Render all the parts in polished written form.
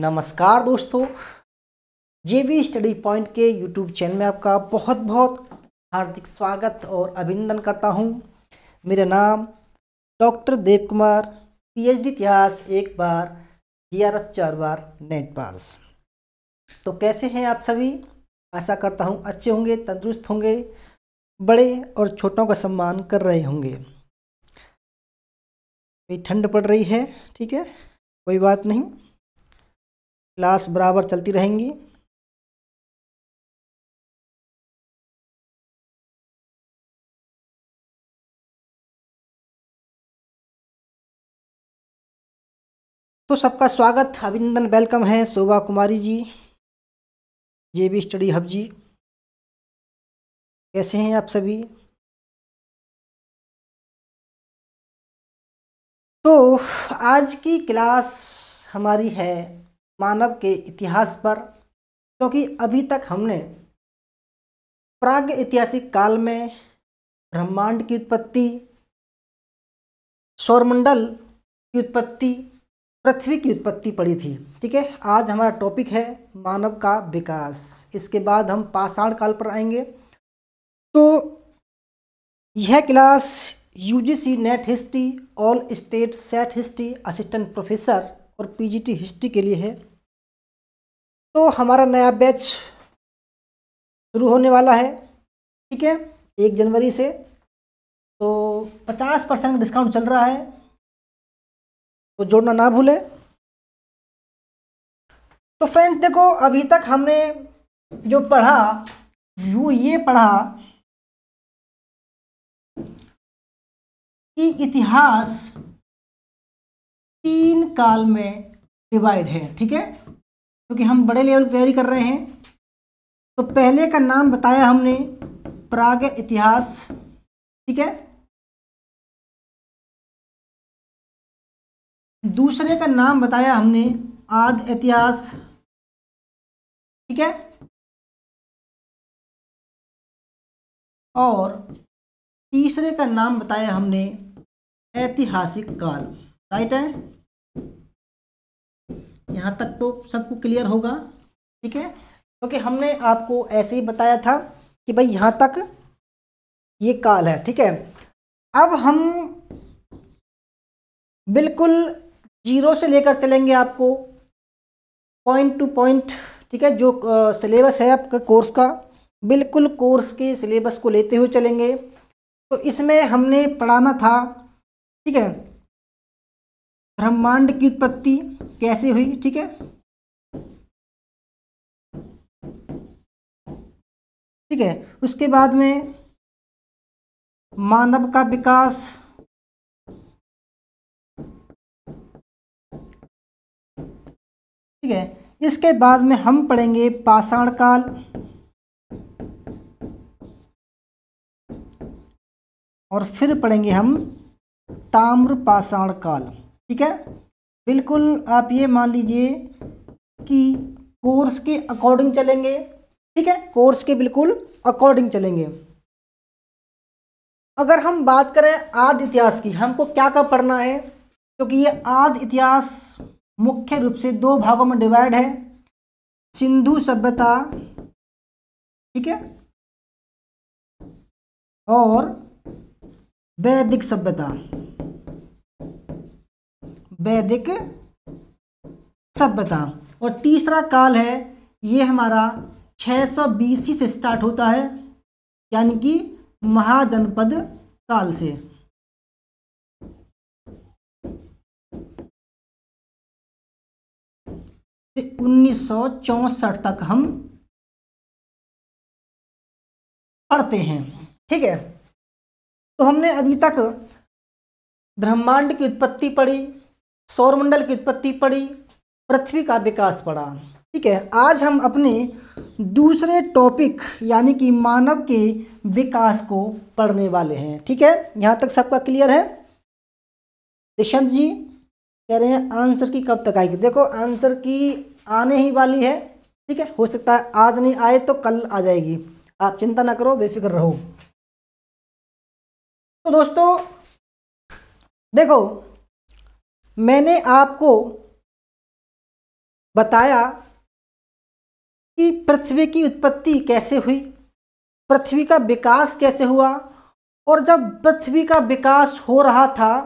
नमस्कार दोस्तों, जेबी study point के यूट्यूब चैनल में आपका बहुत बहुत हार्दिक स्वागत और अभिनंदन करता हूं। मेरा नाम डॉक्टर देव कुमार, पीएचडी इतिहास 1 बार, जीआरएफ 4 बार, नेट पास। तो कैसे हैं आप सभी? आशा करता हूं अच्छे होंगे, तंदुरुस्त होंगे, बड़े और छोटों का सम्मान कर रहे होंगे। ठंड पड़ रही है, ठीक है, कोई बात नहीं, क्लास बराबर चलती रहेंगी। तो सबका स्वागत, अभिनंदन, वेलकम है। शोभा कुमारी जी, जेबी स्टडी हब जी, कैसे हैं आप सभी? तो आज की क्लास हमारी है मानव के इतिहास पर, क्योंकि अभी तक हमने प्राग ऐतिहासिक काल में ब्रह्मांड की उत्पत्ति, सौरमंडल की उत्पत्ति, पृथ्वी की उत्पत्ति पढ़ी थी। ठीक है, आज हमारा टॉपिक है मानव का विकास। इसके बाद हम पाषाण काल पर आएंगे। तो यह class UGC net history, all state set history, assistant professor और पीजीटी हिस्ट्री के लिए है। तो हमारा नया बैच शुरू होने वाला है, ठीक है, 1 जनवरी से। तो 50% डिस्काउंट चल रहा है, तो जोड़ना ना भूलें। तो फ्रेंड्स देखो, अभी तक हमने जो पढ़ा वो ये पढ़ा कि इतिहास 3 काल में डिवाइड है, ठीक है, क्योंकि हम बड़े लेवल की तैयारी कर रहे हैं। तो पहले का नाम बताया हमने प्राग इतिहास, ठीक है। दूसरे का नाम बताया हमने आदि इतिहास, ठीक है। और तीसरे का नाम बताया हमने ऐतिहासिक काल, राइट है। यहाँ तक तो सबको क्लियर होगा, ठीक है, क्योंकि हमने आपको ऐसे ही बताया था कि भाई यहाँ तक ये काल है, ठीक है। अब हम बिल्कुल जीरो से लेकर चलेंगे आपको पॉइंट टू पॉइंट, ठीक है। जो सिलेबस है आपका कोर्स का, बिल्कुल कोर्स के सिलेबस को लेते हुए चलेंगे। तो इसमें हमने पढ़ाना था, ठीक है, ब्रह्मांड की उत्पत्ति कैसे हुई, ठीक है, ठीक है। उसके बाद में मानव का विकास, ठीक है। इसके बाद में हम पढ़ेंगे पाषाण काल, और फिर पढ़ेंगे हम ताम्र पाषाण काल, ठीक है। बिल्कुल आप ये मान लीजिए कि कोर्स के अकॉर्डिंग चलेंगे, ठीक है, कोर्स के बिल्कुल अकॉर्डिंग चलेंगे। अगर हम बात करें आदि इतिहास की, हमको क्या क्या पढ़ना है, क्योंकि ये आदि इतिहास मुख्य रूप से 2 भागों में डिवाइड है। सिंधु सभ्यता, ठीक है, और वैदिक सभ्यता, वैदिक सभ्यता। और तीसरा काल है ये हमारा 600 BC से स्टार्ट होता है, यानी कि महाजनपद काल से, से 1964 तक हम पढ़ते हैं, ठीक है। तो हमने अभी तक ब्रह्मांड की उत्पत्ति पढ़ी, सौरमंडल की उत्पत्ति पढ़ी, पृथ्वी का विकास पढ़ा, ठीक है। आज हम अपने दूसरे टॉपिक यानी कि मानव के विकास को पढ़ने वाले हैं, ठीक है। यहाँ तक सबका क्लियर है? निशंत जी कह रहे हैं आंसर की कब तक आएगी। देखो आंसर की आने ही वाली है, ठीक है, हो सकता है आज नहीं आए तो कल आ जाएगी, आप चिंता ना करो, बेफिक्र रहो। तो दोस्तों देखो, मैंने आपको बताया कि पृथ्वी की उत्पत्ति कैसे हुई, पृथ्वी का विकास कैसे हुआ, और जब पृथ्वी का विकास हो रहा था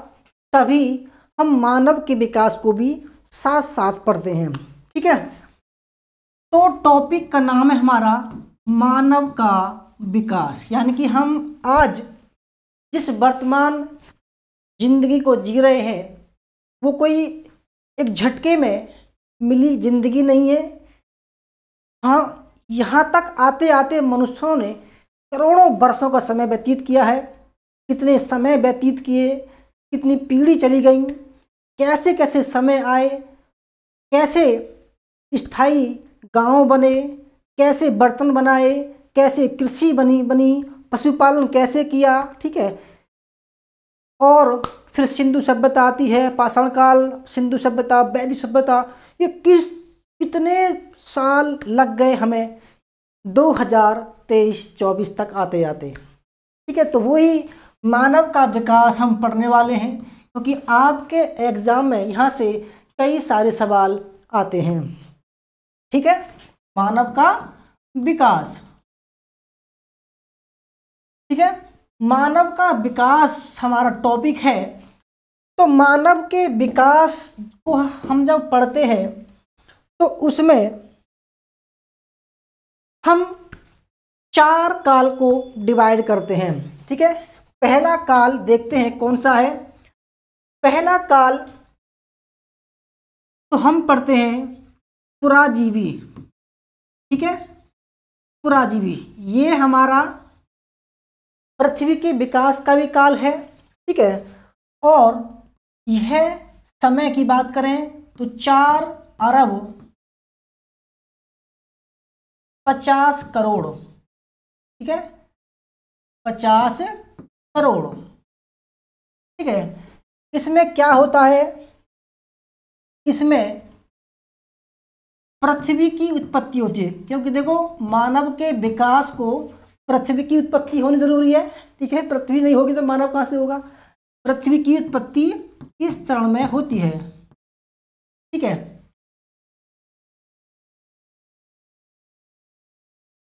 तभी हम मानव के विकास को भी साथ साथ पढ़ते हैं। ठीक है, तो टॉपिक का नाम है हमारा मानव का विकास, यानी कि हम आज जिस वर्तमान जिंदगी को जी रहे हैं वो कोई एक झटके में मिली जिंदगी नहीं है। हाँ, यहाँ तक आते आते मनुष्यों ने करोड़ों वर्षों का समय व्यतीत किया है। कितने समय व्यतीत किए, कितनी पीढ़ी चली गई, कैसे कैसे समय आए, कैसे स्थायी गांव बने, कैसे बर्तन बनाए, कैसे कृषि बनी, पशुपालन कैसे किया। ठीक है, और फिर सिंधु सभ्यता आती है, पाषाण काल, सिंधु सभ्यता, वैदिक सभ्यता, ये कितने साल लग गए हमें 2023-24 तक आते आते। ठीक है, तो वही मानव का विकास हम पढ़ने वाले हैं, क्योंकि आपके एग्जाम में यहाँ से कई सारे सवाल आते हैं। ठीक है, मानव का विकास। ठीक है, मानव का विकास हमारा टॉपिक है। तो मानव के विकास को हम जब पढ़ते हैं तो उसमें हम 4 काल को डिवाइड करते हैं। ठीक है, पहला काल देखते हैं कौन सा है। पहला काल तो हम पढ़ते हैं पुराजीवी। ठीक है, पुराजीवी ये हमारा पृथ्वी के विकास का भी काल है। ठीक है, और यह समय की बात करें तो 4 अरब 50 करोड़। ठीक है, 50 करोड़। ठीक है, इसमें क्या होता है, इसमें पृथ्वी की उत्पत्ति होती है, क्योंकि देखो मानव के विकास को पृथ्वी की उत्पत्ति होनी जरूरी है। ठीक है, पृथ्वी नहीं होगी तो मानव कहाँ से होगा। पृथ्वी की उत्पत्ति इस चरण में होती है। ठीक है,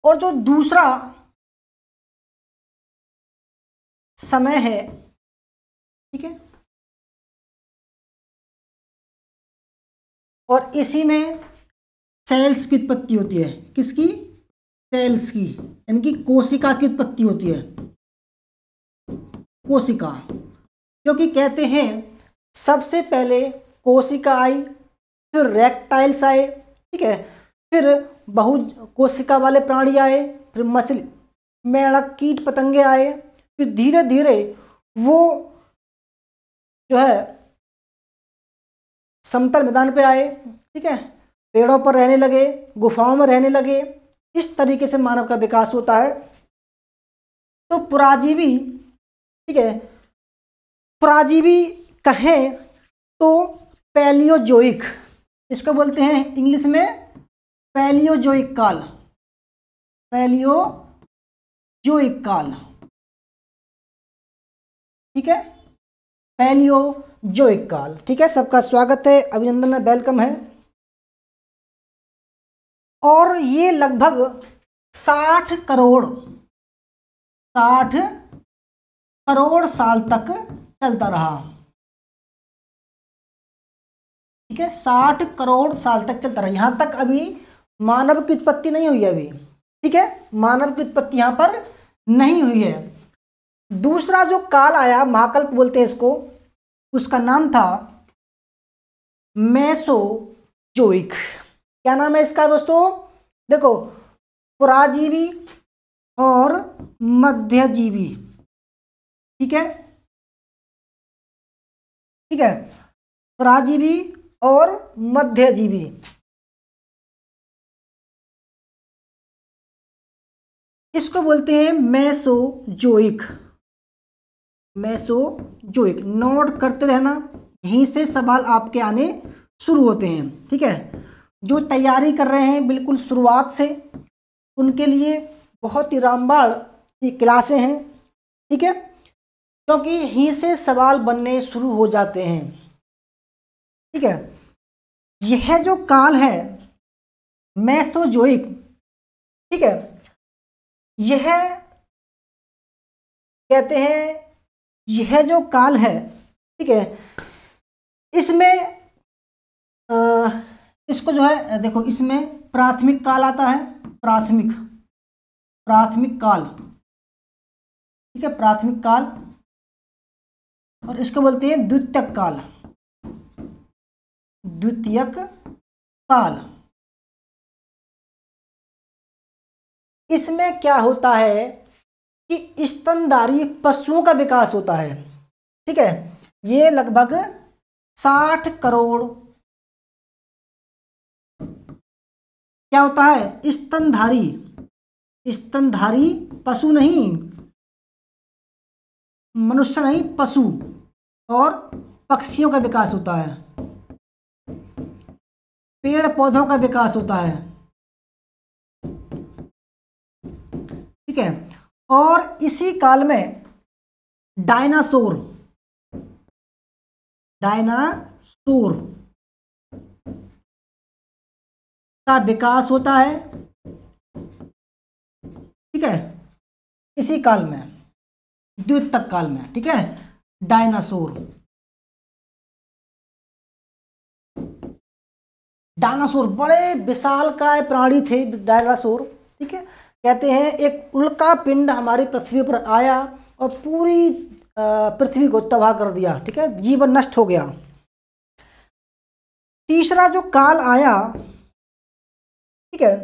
और जो दूसरा समय है, ठीक है, और इसी में सेल्स की उत्पत्ति होती है। किसकी? सेल्स की, यानी कि कोशिका की उत्पत्ति होती है। कोशिका, क्योंकि कहते हैं सबसे पहले कोशिका आई, फिर रेप्टाइल्स आए। ठीक है, फिर बहु कोशिका वाले प्राणी आए, फिर मछली, मेंढक, कीट पतंगे आए, फिर धीरे धीरे वो जो है समतल मैदान पे आए। ठीक है, पेड़ों पर रहने लगे, गुफाओं में रहने लगे। इस तरीके से मानव का विकास होता है। तो पुराजीवी, ठीक है, पुराजीवी कहें तो पैलियोजोइक, इसको बोलते हैं इंग्लिश में पैलियोजोइक काल। पैलियोजोइक काल, ठीक है, पैलियोजोइक काल। ठीक है, सबका स्वागत है, अभिनंदन है, वेलकम है। और ये लगभग 60 करोड़ साल तक चलता रहा। ठीक है, 60 करोड़ साल तक चलता रहा। यहां तक अभी मानव की उत्पत्ति नहीं हुई है अभी। ठीक है, मानव की उत्पत्ति यहां पर नहीं हुई है। दूसरा जो काल आया, महाकल्प बोलते हैं इसको, उसका नाम था मेसोजोइक। क्या नाम है इसका दोस्तों? देखो, पुराजीवी और मध्यजीवी। ठीक है, ठीक है, पुराजीवी और मध्यजीवी। इसको बोलते हैं मेसोजोइक। मेसोजोइक, नोट करते रहना, यहीं से सवाल आपके आने शुरू होते हैं। ठीक है, जो तैयारी कर रहे हैं बिल्कुल शुरुआत से, उनके लिए बहुत ही रामबाण ये क्लासें हैं। ठीक है, क्योंकि यहीं से सवाल बनने शुरू हो जाते हैं। ठीक है, यह जो काल है मेसोजोइक, ठीक है, यह कहते हैं, यह जो काल है, ठीक है, इसमें इसको जो है देखो, इसमें प्राथमिक काल आता है, प्राथमिक काल, ठीक है, प्राथमिक काल, और इसको बोलते हैं द्वितीयक काल, द्वितीयक काल। इसमें क्या होता है कि स्तनधारी पशुओं का विकास होता है, ठीक है, ये लगभग 60 करोड़ क्या होता है, स्तनधारी पशु नहीं, मनुष्य नहीं, पशु और पक्षियों का विकास होता है, पेड़ पौधों का विकास होता है, ठीक है। और इसी काल में डायनासोर का विकास होता है, ठीक है, इसी काल में, द्वितीयक काल में, ठीक है, डायनासोर बड़े विशालकाय प्राणी थे डायनासोर, ठीक है। कहते हैं एक उल्का पिंड हमारी पृथ्वी पर आया और पूरी पृथ्वी को तबाह कर दिया, ठीक है, जीवन नष्ट हो गया। तीसरा जो काल आया, ठीक है,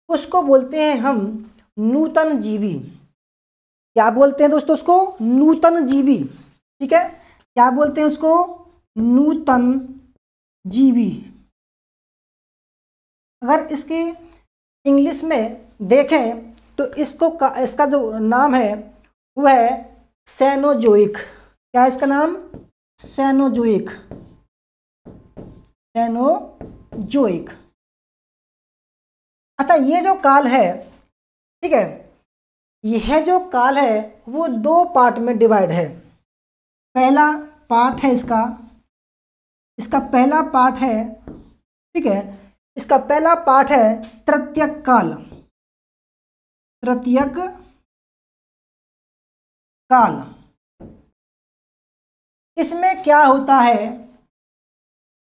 उसको बोलते हैं हम नूतन जीवी। क्या बोलते हैं दोस्तों उसको? नूतन जीवी, ठीक है, क्या बोलते हैं उसको? नूतन जीवी। अगर इसकी इंग्लिश में देखें तो इसका जो नाम है वह है सेनोजोइक। क्या है इसका नाम? सेनोजोइक। अच्छा, ये जो काल है, ठीक है, यह जो काल है वो 2 पार्ट में डिवाइड है। पहला पार्ट है इसका पहला पार्ट है, ठीक है, इसका पहला पार्ट है तृतीयक काल। इसमें क्या होता है,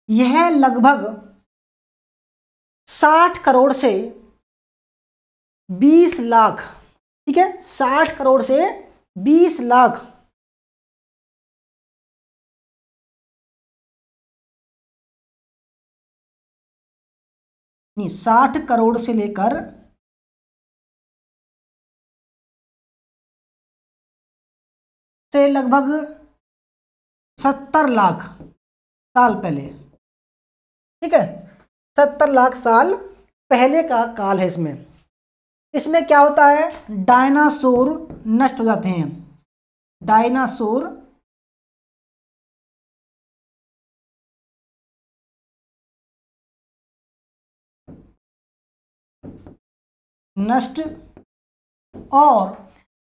यह लगभग 60 करोड़ से 20 लाख, ठीक है, 60 करोड़ से 20 लाख नहीं, 60 करोड़ से लेकर 70 लाख साल पहले, ठीक है, 70 लाख साल पहले का काल है। इसमें क्या होता है, डायनासोर नष्ट हो जाते हैं। डायनासोर नष्ट, और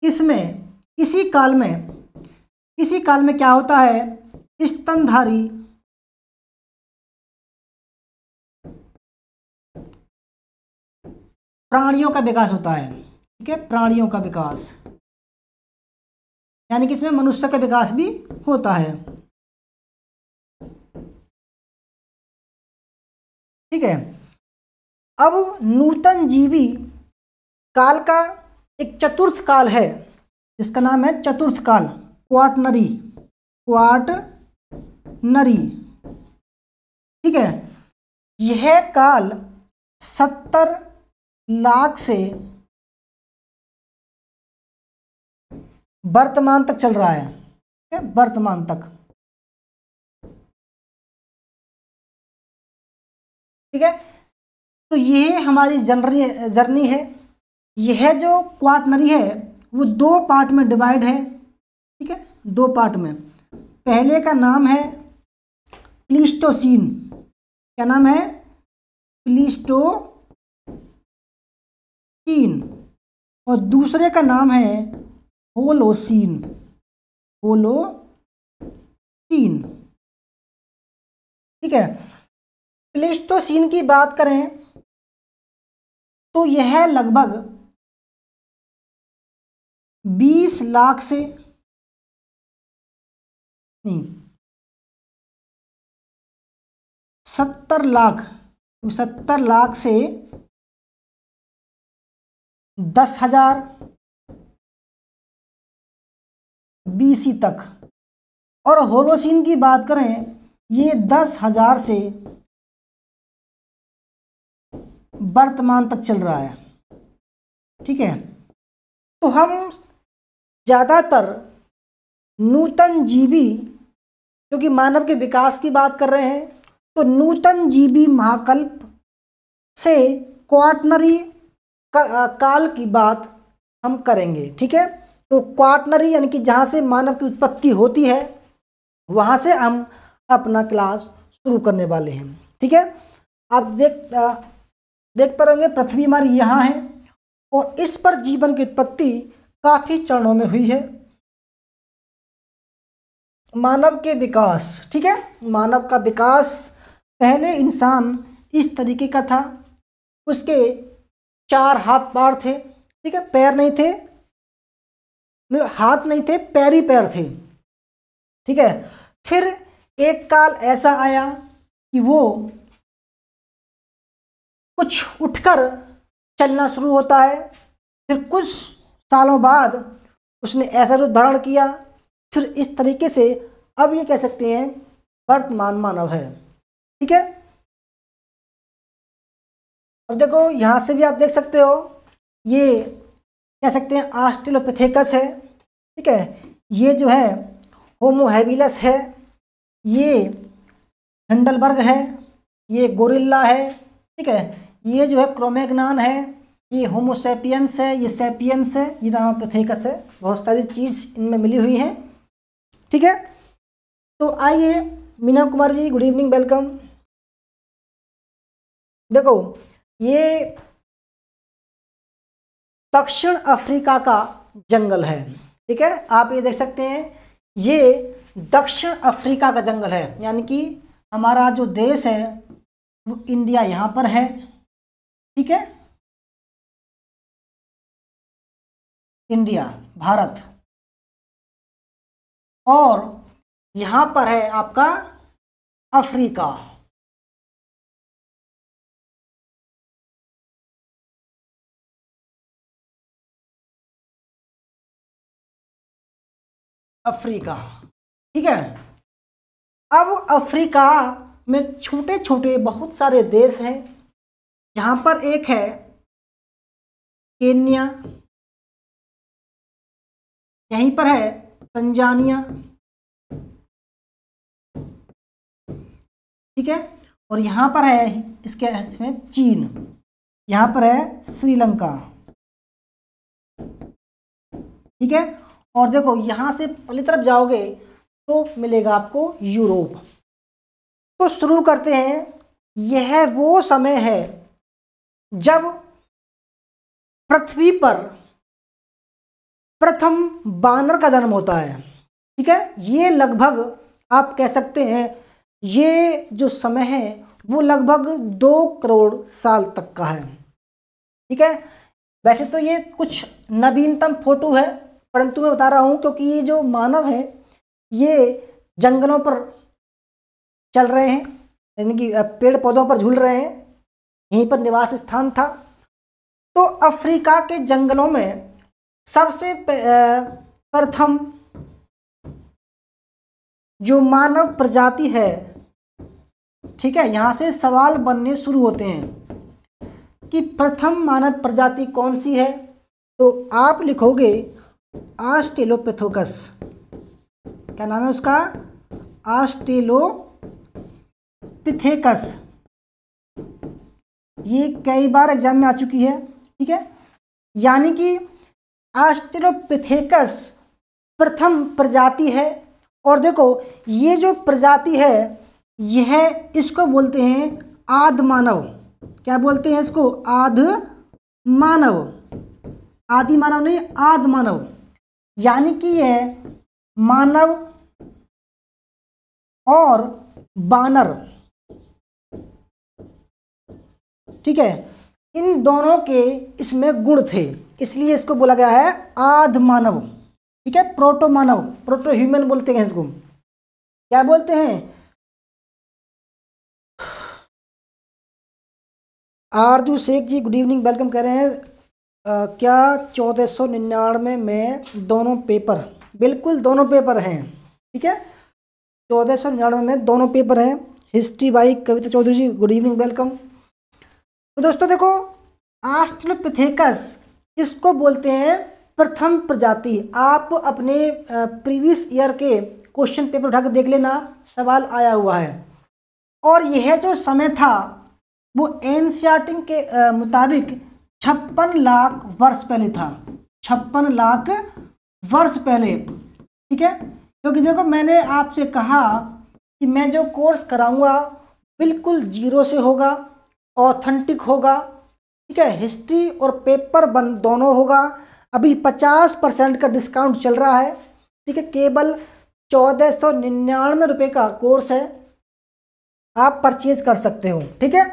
इसी काल में क्या होता है, स्तनधारी प्राणियों का विकास होता है, ठीक है, प्राणियों का विकास, यानी कि इसमें मनुष्य का विकास भी होता है, ठीक है। अब नूतन जीवी काल का एक चतुर्थ काल है, इसका नाम है चतुर्थ काल, क्वाटनरी, ठीक है। यह काल 70 लाख से वर्तमान तक चल रहा है, ठीक है, वर्तमान तक, ठीक है। तो ये हमारी जर्नी है। यह जो क्वाटनरी है वो 2 पार्ट में डिवाइड है, ठीक है, 2 पार्ट में। पहले का नाम है प्लीस्टोसीन। क्या नाम है? प्लीस्टोसीन। और दूसरे का नाम है होलोसीन। ठीक है। प्लेस्टोसीन की बात करें तो यह लगभग 20 लाख से नहीं 70 लाख से 10,000 BC तक, और होलोसीन की बात करें ये 10,000 से वर्तमान तक चल रहा है। ठीक है, तो हम ज़्यादातर नूतन जीवी, क्योंकि मानव के विकास की बात कर रहे हैं, तो नूतन जीवी महाकल्प से क्वाटरनरी काल की बात हम करेंगे। ठीक है, तो क्वाटरनरी यानी कि जहाँ से मानव की उत्पत्ति होती है वहाँ से हम अपना क्लास शुरू करने वाले हैं। ठीक है, आप देख पा रहे होंगे पृथ्वी हमारी यहाँ है और इस पर जीवन की उत्पत्ति काफ़ी चरणों में हुई है। मानव के विकास, ठीक है, मानव का विकास, पहले इंसान इस तरीके का था, उसके 4 हाथ पैर थे। ठीक है, पैर नहीं थे, हाथ नहीं थे, पैर ही पैर थे। ठीक है, फिर एक काल ऐसा आया कि वो कुछ उठकर चलना शुरू होता है, फिर कुछ सालों बाद उसने ऐसा रूप धारण किया, फिर इस तरीके से अब ये कह सकते हैं वर्तमान मानव है। ठीक है, अब देखो यहाँ से भी आप देख सकते हो, ये कह सकते हैं ऑस्ट्रेलोपिथेकस है। ठीक है, ये जो है होमो हैबिलस है, ये हिंडलबर्ग है, ये गोरिल्ला है। ठीक है, ये जो है क्रोमैग्नॉन है, ये होमोसैपियंस है, ये सैपियंस है, ये रामापिथेकस है। बहुत सारी चीज़ इनमें मिली हुई हैं। ठीक है, तो आइए Meena Kumar ji, good evening, welcome. देखो ये दक्षिण अफ्रीका का जंगल है। ठीक है, आप ये देख सकते हैं, ये दक्षिण अफ्रीका का जंगल है, यानी कि हमारा जो देश है वो इंडिया यहाँ पर है। ठीक है, इंडिया, भारत, और यहाँ पर है आपका अफ्रीका। अफ्रीका, ठीक है। अब अफ्रीका में छोटे छोटे बहुत सारे देश हैं, जहाँ पर एक है केन्या, यहीं पर है तंजानिया, ठीक है, और यहाँ पर है इसमें चीन, यहाँ पर है श्रीलंका। ठीक है, और देखो यहाँ से पहली तरफ जाओगे तो मिलेगा आपको यूरोप। तो शुरू करते हैं। यह वो समय है जब पृथ्वी पर प्रथम बानर का जन्म होता है। ठीक है, ये लगभग आप कह सकते हैं ये जो समय है वो लगभग 2 करोड़ साल तक का है। ठीक है, वैसे तो ये कुछ नवीनतम फोटो है, परंतु मैं बता रहा हूँ क्योंकि ये जो मानव है ये जंगलों पर चल रहे हैं, यानी कि पेड़ पौधों पर झूल रहे हैं, यहीं पर निवास स्थान था। तो अफ्रीका के जंगलों में सबसे प्रथम जो मानव प्रजाति है, ठीक है, यहाँ से सवाल बनने शुरू होते हैं कि प्रथम मानव प्रजाति कौन सी है। तो आप लिखोगे ऑस्ट्रेलोपिथेकस, क्या नाम है उसका, ऑस्ट्रेलोपिथेकस। ये कई बार एग्जाम में आ चुकी है। ठीक है, यानी कि ऑस्ट्रेलोपिथेकस प्रथम प्रजाति है। और देखो ये जो प्रजाति है यह इसको बोलते हैं आदि मानव। क्या बोलते हैं इसको, आदि मानव, आदि मानव नहीं, आदि मानव, यानी कि यह मानव और बानर ठीक है, इन दोनों के इसमें गुण थे, इसलिए इसको बोला गया है आदि मानव। ठीक है, प्रोटो मानव, प्रोटो ह्यूमन बोलते हैं इसको, क्या बोलते हैं? आरजू शेख जी गुड इवनिंग, वेलकम कर रहे हैं। क्या 1499 में दोनों पेपर? बिल्कुल दोनों पेपर हैं। ठीक है, 1499 में दोनों पेपर हैं। History by Kavita Chaudhary ji good evening, welcome. तो दोस्तों देखो, ऑस्ट्रेलोपिथेकस इसको बोलते हैं प्रथम प्रजाति। आप अपने प्रीवियस ईयर के क्वेश्चन पेपर उठा कर देख लेना, सवाल आया हुआ है। और यह जो समय था वो एनसीईआरटी के मुताबिक 56 लाख वर्ष पहले था, 56 लाख वर्ष पहले। ठीक है, क्योंकि देखो मैंने आपसे कहा कि मैं जो कोर्स कराऊंगा बिल्कुल जीरो से होगा, ऑथेंटिक होगा। ठीक है, हिस्ट्री और पेपर बन दोनों होगा। अभी 50% का डिस्काउंट चल रहा है। ठीक है, केवल 1499 रुपये का कोर्स है, आप परचेज कर सकते हो। ठीक है,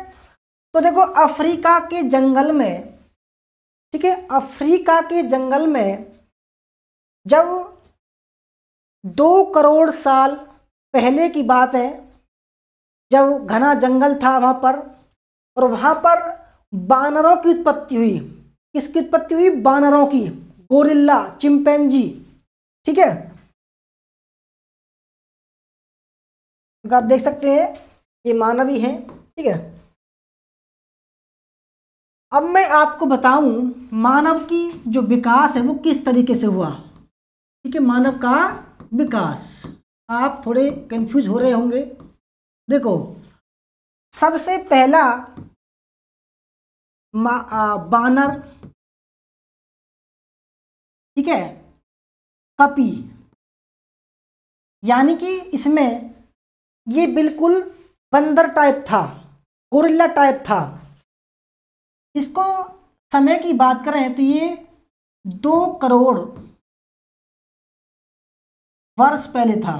तो देखो अफ्रीका के जंगल में, ठीक है, अफ्रीका के जंगल में जब 2 करोड़ साल पहले की बात है, जब घना जंगल था वहाँ पर, और वहाँ पर बानरों की उत्पत्ति हुई। किसकी उत्पत्ति हुई? बानरों की, गोरिल्ला, चिंपैंजी। ठीक है, तो आप देख सकते हैं ये मानवी हैं। ठीक है, अब मैं आपको बताऊं मानव की जो विकास है वो किस तरीके से हुआ। ठीक है, मानव का विकास, आप थोड़े कंफ्यूज हो रहे होंगे। देखो, सबसे पहला बानर, ठीक है, कपी, यानी कि इसमें ये बिल्कुल बंदर टाइप था, गोरिल्ला टाइप था। इसको समय की बात करें तो ये 2 करोड़ वर्ष पहले था।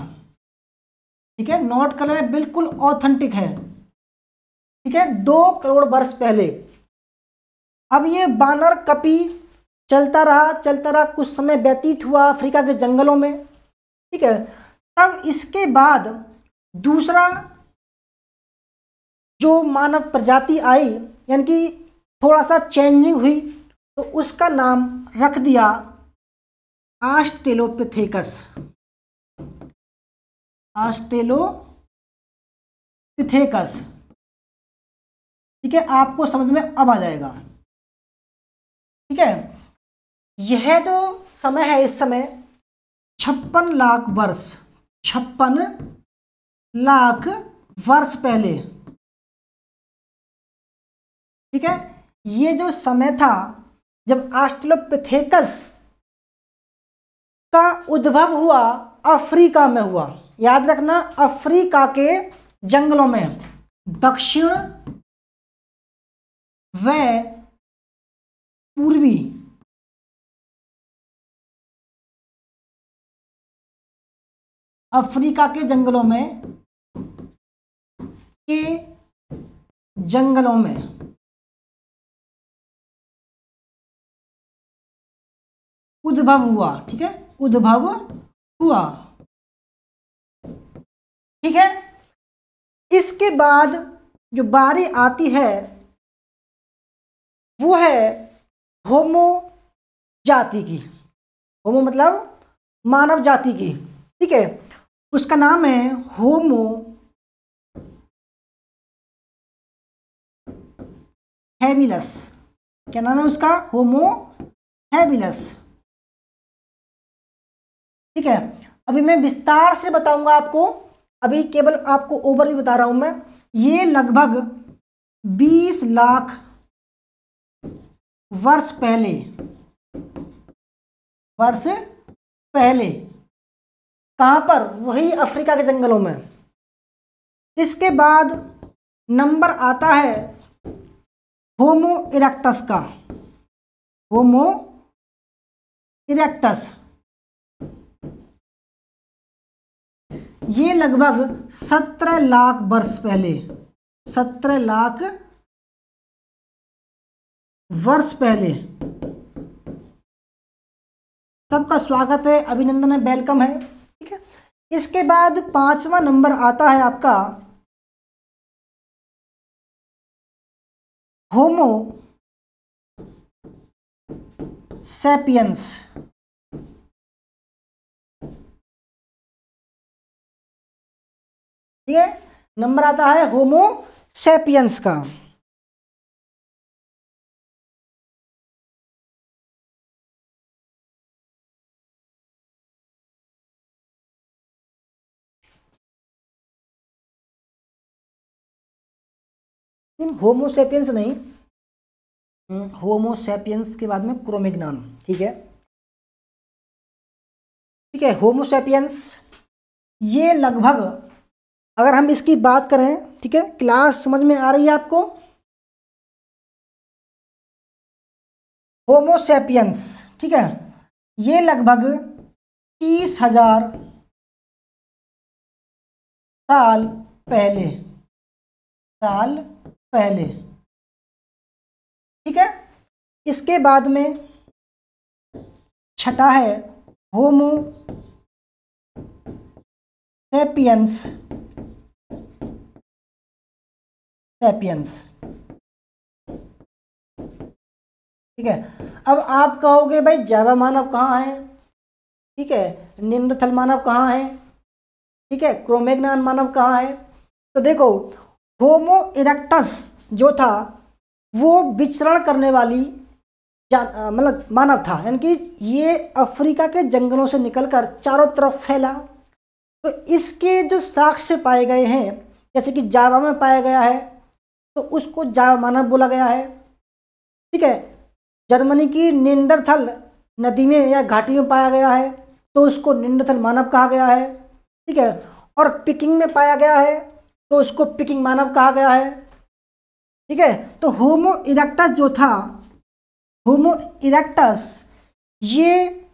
ठीक है, नोट कर लें, बिल्कुल ऑथेंटिक है। ठीक है, 2 करोड़ वर्ष पहले। अब ये बानर कपी चलता रहा, कुछ समय व्यतीत हुआ अफ्रीका के जंगलों में। ठीक है, तब इसके बाद दूसरा जो मानव प्रजाति आई, यानी कि थोड़ा सा चेंजिंग हुई, तो उसका नाम रख दिया ऑस्ट्रेलोपिथेकस। ऑस्ट्रेलोपिथेकस। ठीक है, आपको समझ में अब आ जाएगा। ठीक है, यह जो समय है, इस समय 56 लाख वर्ष, 56 लाख वर्ष पहले। ठीक है, ये जो समय था जब ऑस्ट्रेलोपिथेकस का उद्भव हुआ, अफ्रीका में हुआ। याद रखना, अफ्रीका के जंगलों में, दक्षिण व पूर्वी अफ्रीका के जंगलों में, उद्भव हुआ। ठीक है, उद्भव हुआ। ठीक है, इसके बाद जो बारी आती है वो है होमो जाति की। होमो मतलब मानव जाति की। ठीक है, उसका नाम है होमो हैबिलस। क्या नाम है उसका? होमो हैबिलस। ठीक है, अभी मैं विस्तार से बताऊंगा आपको, अभी केवल आपको ओवरव्यू बता रहा हूं मैं। ये लगभग 20 लाख वर्ष पहले, कहां पर? वही अफ्रीका के जंगलों में। इसके बाद नंबर आता है होमो इरेक्टस का। होमो इरेक्टस ये लगभग 17 लाख वर्ष पहले, 17 लाख वर्ष पहले। सबका स्वागत है, अभिनंदन है, वेलकम है। ठीक है, इसके बाद 5वां नंबर आता है आपका होमो सैपियंस। ठीक है, नंबर आता है होमो सैपियंस का। होमो सैपियंस नहीं, होमो सैपियंस के बाद में क्रोमैग्नॉन। ठीक है, ठीक है, होमो सैपियंस ये लगभग, अगर हम इसकी बात करें, ठीक है, क्लास समझ में आ रही है आपको? होमो सैपियंस, ठीक है, ये लगभग 30,000 साल पहले, साल पहले। ठीक है, इसके बाद में छठा है होमो सैपियंस, सैपियंस। ठीक है, अब आप कहोगे भाई जावा मानव कहाँ है? ठीक है, निंडरथल मानव कहाँ है? ठीक है, क्रोमैग्नॉन मानव कहाँ है? तो देखो, होमो इरेक्टस जो था वो विचरण करने वाली मतलब मानव था, यानी कि ये अफ्रीका के जंगलों से निकलकर चारों तरफ फैला। तो इसके जो साक्ष्य पाए गए हैं, जैसे कि जावा में पाया गया है तो उसको जावा मानव बोला गया है। ठीक है, जर्मनी की निंडरथल नदी में या घाटी में पाया गया है तो उसको निंडरथल मानव कहा गया है। ठीक है, और पिकिंग में पाया गया है तो उसको पिकिंग मानव कहा गया है। ठीक है, तो होमो इरेक्टस जो था, होमो इरेक्टस ये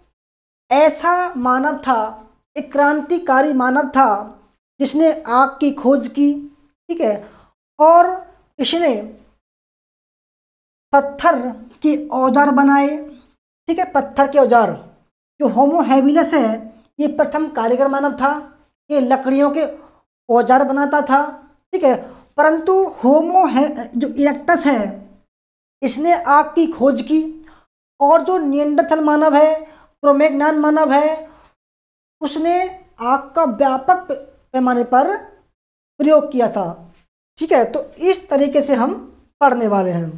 ऐसा मानव था, एक क्रांतिकारी मानव था जिसने आग की खोज की। ठीक है, और इसने पत्थर के औजार बनाए। ठीक है, पत्थर के औजार। जो होमो हैबिलस है ये प्रथम कारीगर मानव था, ये लकड़ियों के औजार बनाता था। ठीक है, परंतु होमो है जो इरेक्टस है इसने आग की खोज की, और जो निएंडरथल मानव है, क्रोमैग्नॉन मानव है, उसने आग का व्यापक पैमाने पर प्रयोग किया था। ठीक है, तो इस तरीके से हम पढ़ने वाले हैं।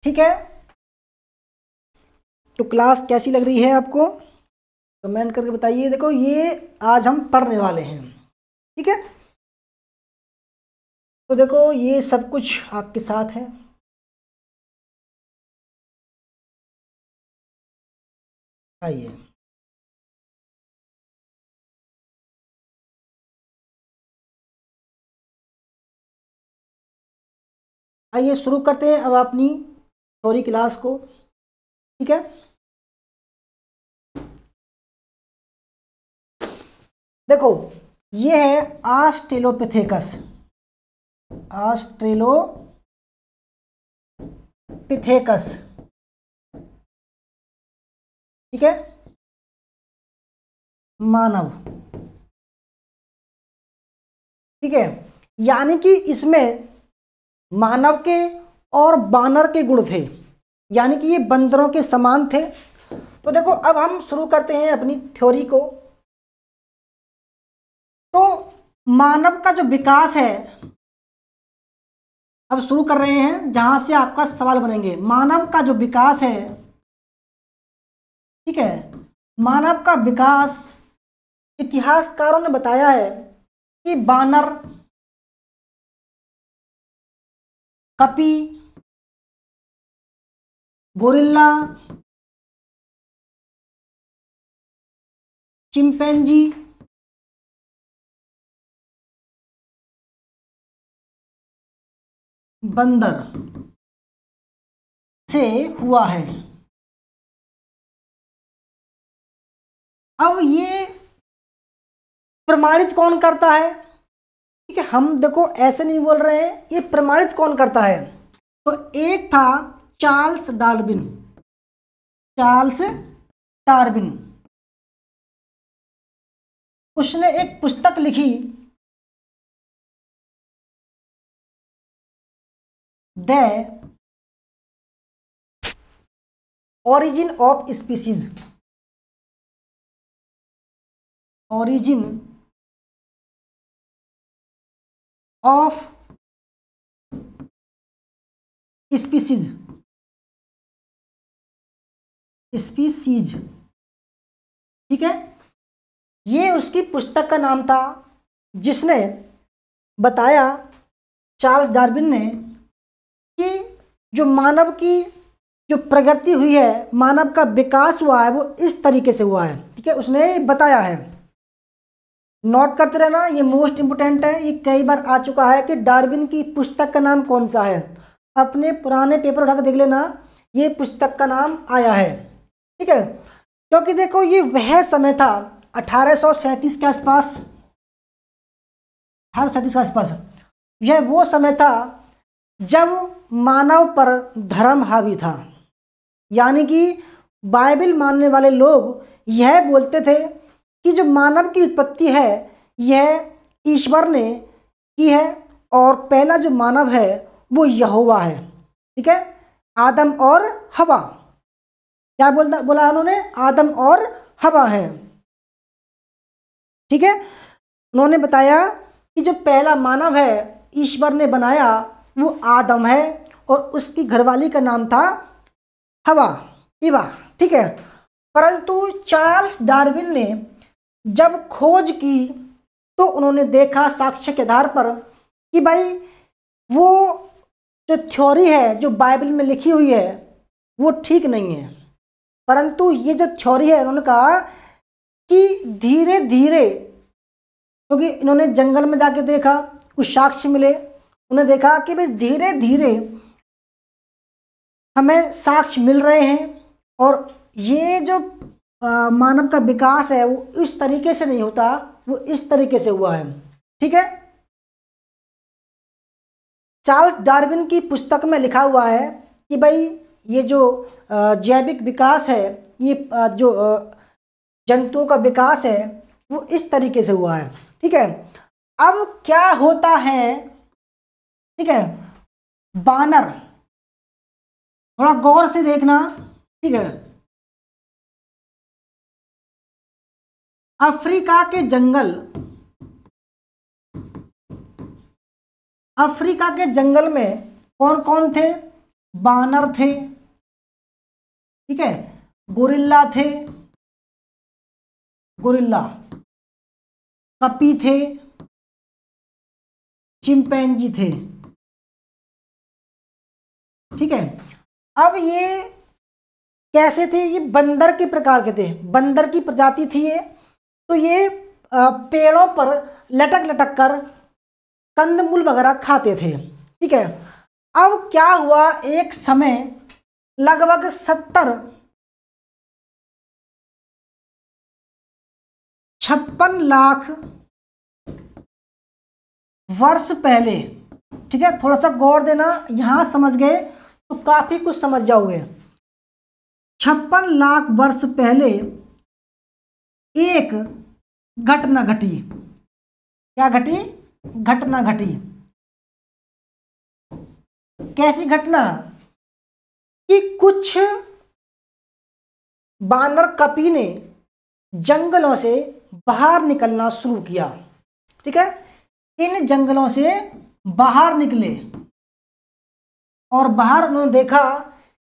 ठीक है, तो क्लास कैसी लग रही है आपको? कमेंट करके बताइए। देखो, ये आज हम पढ़ने वाले हैं। ठीक है, तो देखो ये सब कुछ आपके साथ है। आइए, आइए शुरू करते हैं अब अपनी थ्योरी क्लास को। ठीक है, देखो ये है ऑस्ट्रेलोपिथेकस, ऑस्ट्रेलोपिथेकस। ठीक है, मानव। ठीक है, यानी कि इसमें मानव के और बानर के गुण थे, यानी कि ये बंदरों के समान थे। तो देखो, अब हम शुरू करते हैं अपनी थ्योरी को। तो मानव का जो विकास है, अब शुरू कर रहे हैं जहां से आपका सवाल बनेंगे। मानव का जो विकास है, ठीक है, मानव का विकास इतिहासकारों ने बताया है कि बानर, कपी, गोरिल्ला, चिंपैंजी, बंदर से हुआ है। अब ये प्रमाणित कौन करता है? ठीक है, हम देखो ऐसे नहीं बोल रहे हैं, ये प्रमाणित कौन करता है? तो एक था चार्ल्स डार्विन। चार्ल्स डार्विन, उसने एक पुस्तक लिखी, the origin of species. Origin of species. Species, ठीक है, ये उसकी पुस्तक का नाम था, जिसने बताया, चार्ल्स डार्विन ने, कि जो मानव की जो प्रगति हुई है, मानव का विकास हुआ है, वो इस तरीके से हुआ है। ठीक है, उसने बताया है। नोट करते रहना, ये मोस्ट इंपोर्टेंट है, ये कई बार आ चुका है कि डार्विन की पुस्तक का नाम कौन सा है। अपने पुराने पेपर उठाकर देख लेना, ये पुस्तक का नाम आया है। ठीक है, क्योंकि देखो ये वह समय था 1837 के आसपास, 1837 के आसपास, यह वो समय था जब मानव पर धर्म हावी था। यानी कि बाइबल मानने वाले लोग यह बोलते थे कि जो मानव की उत्पत्ति है यह ईश्वर ने की है, और पहला जो मानव है वो यहोवा है। ठीक है, आदम और हवा, क्या बोला उन्होंने? आदम और हवा है। ठीक है, उन्होंने बताया कि जो पहला मानव है ईश्वर ने बनाया वो आदम है, और उसकी घरवाली का नाम था हवा, इवा। ठीक है, परंतु चार्ल्स डार्विन ने जब खोज की तो उन्होंने देखा साक्ष्य के आधार पर कि भाई वो जो थ्योरी है जो बाइबल में लिखी हुई है वो ठीक नहीं है। परंतु ये जो थ्योरी है, उन्होंने कहा कि धीरे धीरे, क्योंकि इन्होंने जंगल में जाके देखा, कुछ साक्ष्य मिले, उन्हें देखा कि भाई धीरे धीरे हमें साक्ष्य मिल रहे हैं, और ये जो मानव का विकास है वो इस तरीके से नहीं होता, वो इस तरीके से हुआ है। ठीक है, चार्ल्स डार्विन की पुस्तक में लिखा हुआ है कि भाई ये जो जैविक विकास है, ये जो जंतुओं का विकास है वो इस तरीके से हुआ है। ठीक है, अब क्या होता है? ठीक है, बानर, थोड़ा गौर से देखना। ठीक है, अफ्रीका के जंगल, अफ्रीका के जंगल में कौन कौन थे? बानर थे, ठीक है, गोरिल्ला थे, गोरिल्ला, कपी थे, चिंपैंजी थे। ठीक है, अब ये कैसे थे? ये बंदर के प्रकार के थे, बंदर की प्रजाति थी ये। तो ये पेड़ों पर लटक लटक कर कंदमूल वगैरह खाते थे। ठीक है, अब क्या हुआ, एक समय लगभग 56 लाख वर्ष पहले, ठीक है, थोड़ा सा गौर देना, यहां समझ गए तो काफी कुछ समझ जाओगे। 56 लाख वर्ष पहले एक घटना घटी। क्या घटी? घटना घटी। कैसी घटना? कि कुछ बानर कपी ने जंगलों से बाहर निकलना शुरू किया। ठीक है, इन जंगलों से बाहर निकले और बाहर उन्होंने देखा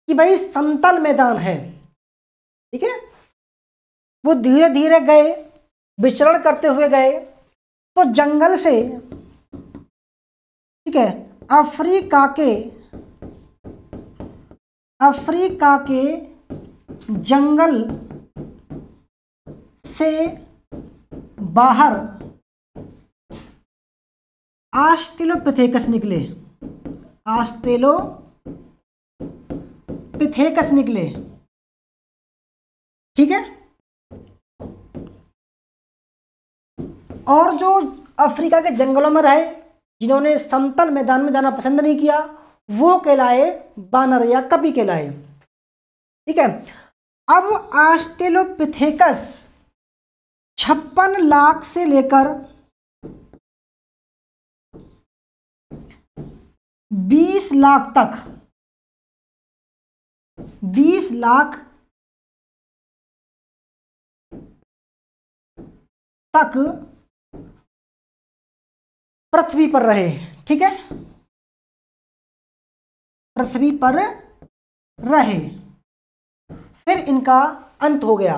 कि भाई समतल मैदान है। ठीक है, वो धीरे धीरे गए, विचरण करते हुए गए, तो जंगल से, ठीक है, अफ्रीका के जंगल से बाहर ऑस्ट्रेलोपिथेकस निकले। ऑस्ट्रेलोपिथेकस निकले। ठीक है, और जो अफ्रीका के जंगलों में रहे, जिन्होंने समतल मैदान में जाना पसंद नहीं किया, वो कहलाए बानर या कपी कहलाए। ठीक है। अब ऑस्ट्रेलोपिथेकस 56 लाख से लेकर 20 लाख तक, 20 लाख तक पृथ्वी पर रहे। ठीक है, पृथ्वी पर रहे, फिर इनका अंत हो गया।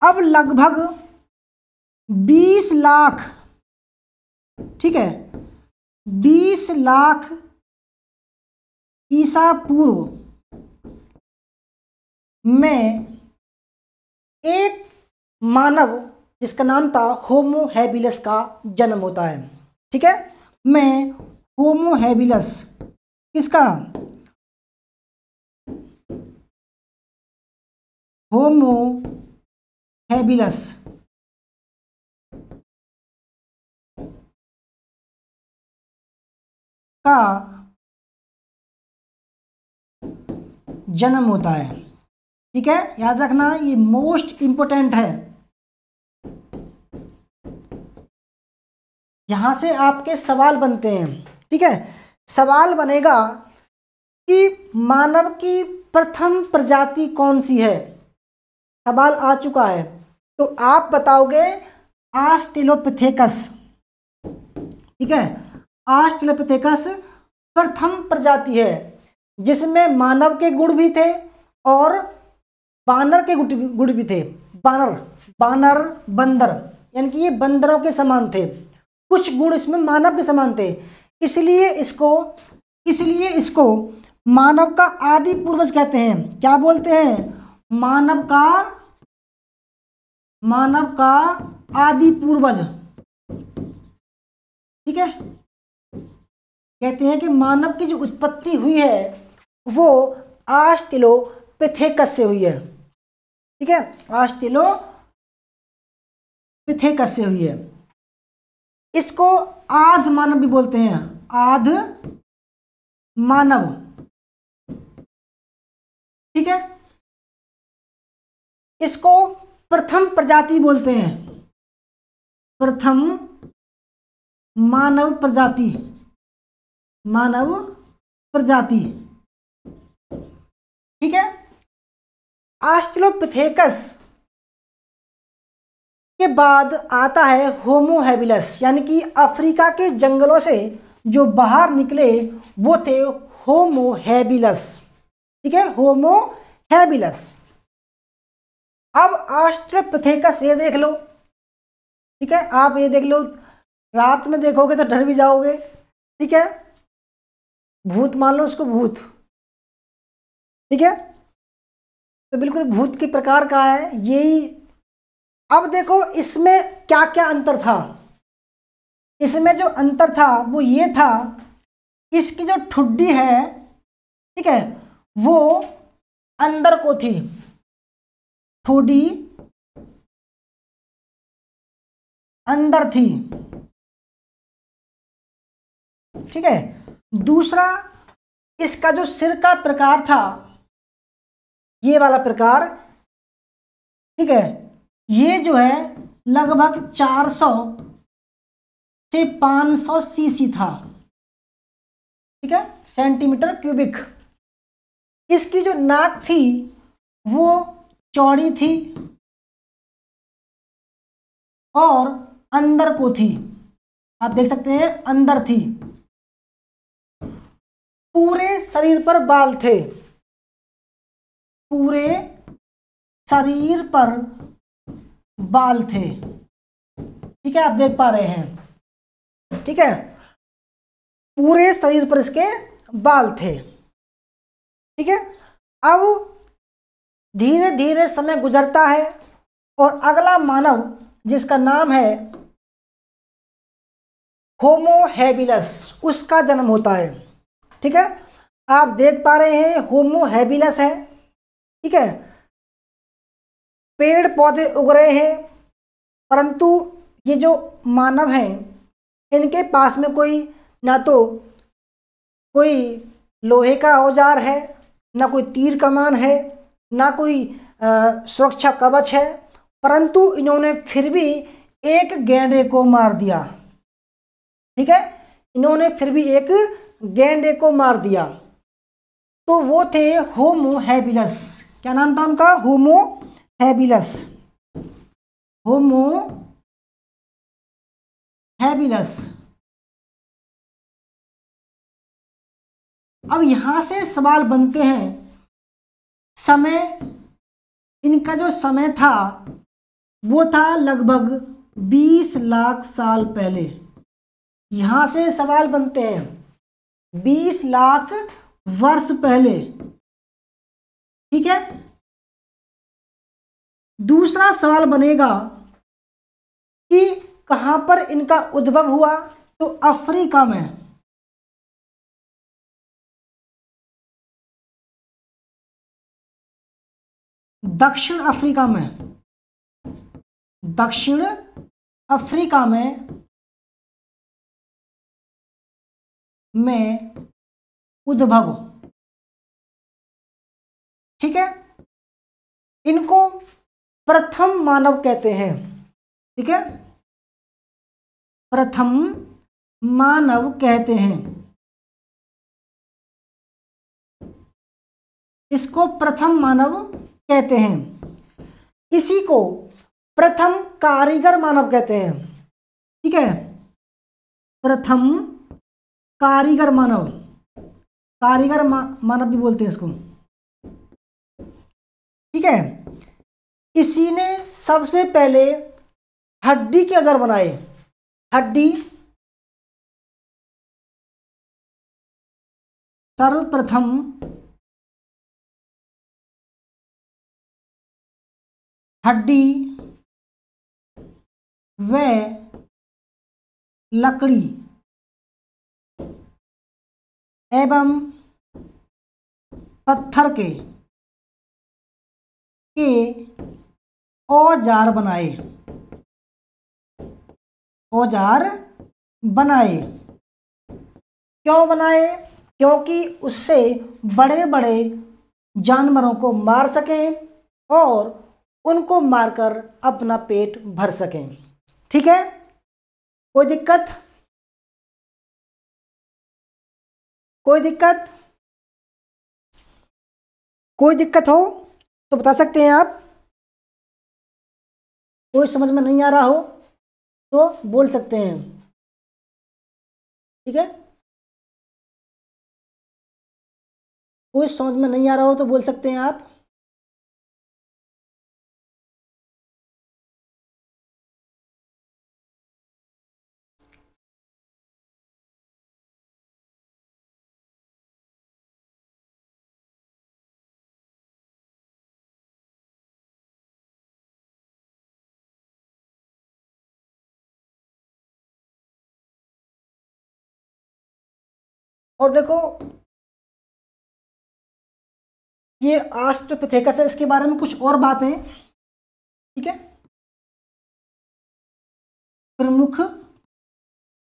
अब लगभग 20 लाख, ठीक है, 20 लाख ईसा पूर्व में एक मानव जिसका नाम था होमो हैबिलस का जन्म होता है। ठीक है, मैं होमो हैबिलस किसका, होमो हैबिलस का जन्म होता है। ठीक है, याद रखना ये मोस्ट इंपोर्टेंट है, जहां से आपके सवाल बनते हैं। ठीक है, सवाल बनेगा कि मानव की प्रथम प्रजाति कौन सी है, सवाल आ चुका है, तो आप बताओगे ऑस्ट्रेलोपिथेकस। ठीक है, ऑस्ट्रेलोपिथेकस प्रथम प्रजाति है जिसमें मानव के गुण भी थे और बानर के गुण भी थे। बानर बंदर, यानी कि ये बंदरों के समान थे, कुछ गुण इसमें मानव के समान थे, इसलिए इसको मानव का आदि पूर्वज कहते हैं। क्या बोलते हैं? मानव का आदि पूर्वज। ठीक है, कहते हैं कि मानव की जो उत्पत्ति हुई है वो ऑस्ट्रेलोपिथेकस से हुई है। ठीक है, ऑस्ट्रेलोपिथेकस से हुई है। इसको आध मानव भी बोलते हैं, आध मानव। ठीक है, इसको प्रथम प्रजाति बोलते हैं, प्रथम मानव प्रजाति, मानव प्रजाति। ठीक है, ऑस्ट्रेलोपिथेकस के बाद आता है होमो हैबिलस, यानी कि अफ्रीका के जंगलों से जो बाहर निकले वो थे होमो हैबिलस। ठीक है, होमो हैबिलस। अब ऑस्ट्रेलोपिथेकस ये देख लो। ठीक है, आप ये देख लो, रात में देखोगे तो डर भी जाओगे। ठीक है, भूत मान लो उसको, भूत। ठीक है, तो बिल्कुल भूत के प्रकार का है यही। अब देखो इसमें क्या क्या अंतर था। इसमें जो अंतर था वो ये था, इसकी जो ठुड्डी है, ठीक है, वो अंदर को थी, ठुड्डी अंदर थी। ठीक है, दूसरा इसका जो सिर का प्रकार था, ये वाला प्रकार, ठीक है, ये जो है लगभग 400 से 500 सीसी था। ठीक है, सेंटीमीटर क्यूबिक। इसकी जो नाक थी वो चौड़ी थी और अंदर को थी, आप देख सकते हैं अंदर थी। पूरे शरीर पर बाल थे, पूरे शरीर पर बाल थे। ठीक है, आप देख पा रहे हैं। ठीक है, पूरे शरीर पर इसके बाल थे। ठीक है, अब धीरे धीरे समय गुजरता है और अगला मानव जिसका नाम है होमो हैबिलस, उसका जन्म होता है। ठीक है, आप देख पा रहे हैं होमो हैबिलस है। ठीक है, पेड़ पौधे उग रहे हैं, परंतु ये जो मानव हैं इनके पास में कोई ना तो कोई लोहे का औजार है, ना कोई तीर कमान है, ना कोई सुरक्षा कवच है, परंतु इन्होंने फिर भी एक गैंडे को मार दिया। ठीक है, इन्होंने फिर भी एक गैंडे को मार दिया। तो वो थे होमो हैबिलस। क्या नाम था उनका? होमो हैबिलस। होमो हैबिलस। अब यहां से सवाल बनते हैं, समय, इनका जो समय था वो था लगभग 20 लाख साल पहले। यहां से सवाल बनते हैं 20 लाख वर्ष पहले। ठीक है, दूसरा सवाल बनेगा कि कहां पर इनका उद्भव हुआ? तो अफ्रीका में। दक्षिण अफ्रीका में, दक्षिण अफ्रीका में उद्भव। ठीक है, इनको प्रथम मानव कहते हैं। ठीक है, प्रथम मानव कहते हैं इसको, प्रथम मानव कहते हैं। इसी को प्रथम कारीगर मानव कहते हैं। ठीक है, प्रथम कारीगर मानव, कारीगर मानव भी बोलते हैं इसको। ठीक है, इसी ने सबसे पहले हड्डी के औजार बनाए। हड्डी, सर्वप्रथम हड्डी व लकड़ी एवं पत्थर के औजार बनाए। औजार बनाए। क्यों बनाए? क्योंकि उससे बड़े बड़े जानवरों को मार सकें और उनको मारकर अपना पेट भर सकें। ठीक है, कोई दिक्कत? कोई दिक्कत? कोई दिक्कत हो तो बता सकते हैं आप। कोई समझ में नहीं आ रहा हो तो बोल सकते हैं। ठीक है, कोई समझ में नहीं आ रहा हो तो बोल सकते हैं आप। और देखो, ये ऑस्ट्रोपिथेकस है, इसके बारे में कुछ और बातें। ठीक है, प्रमुख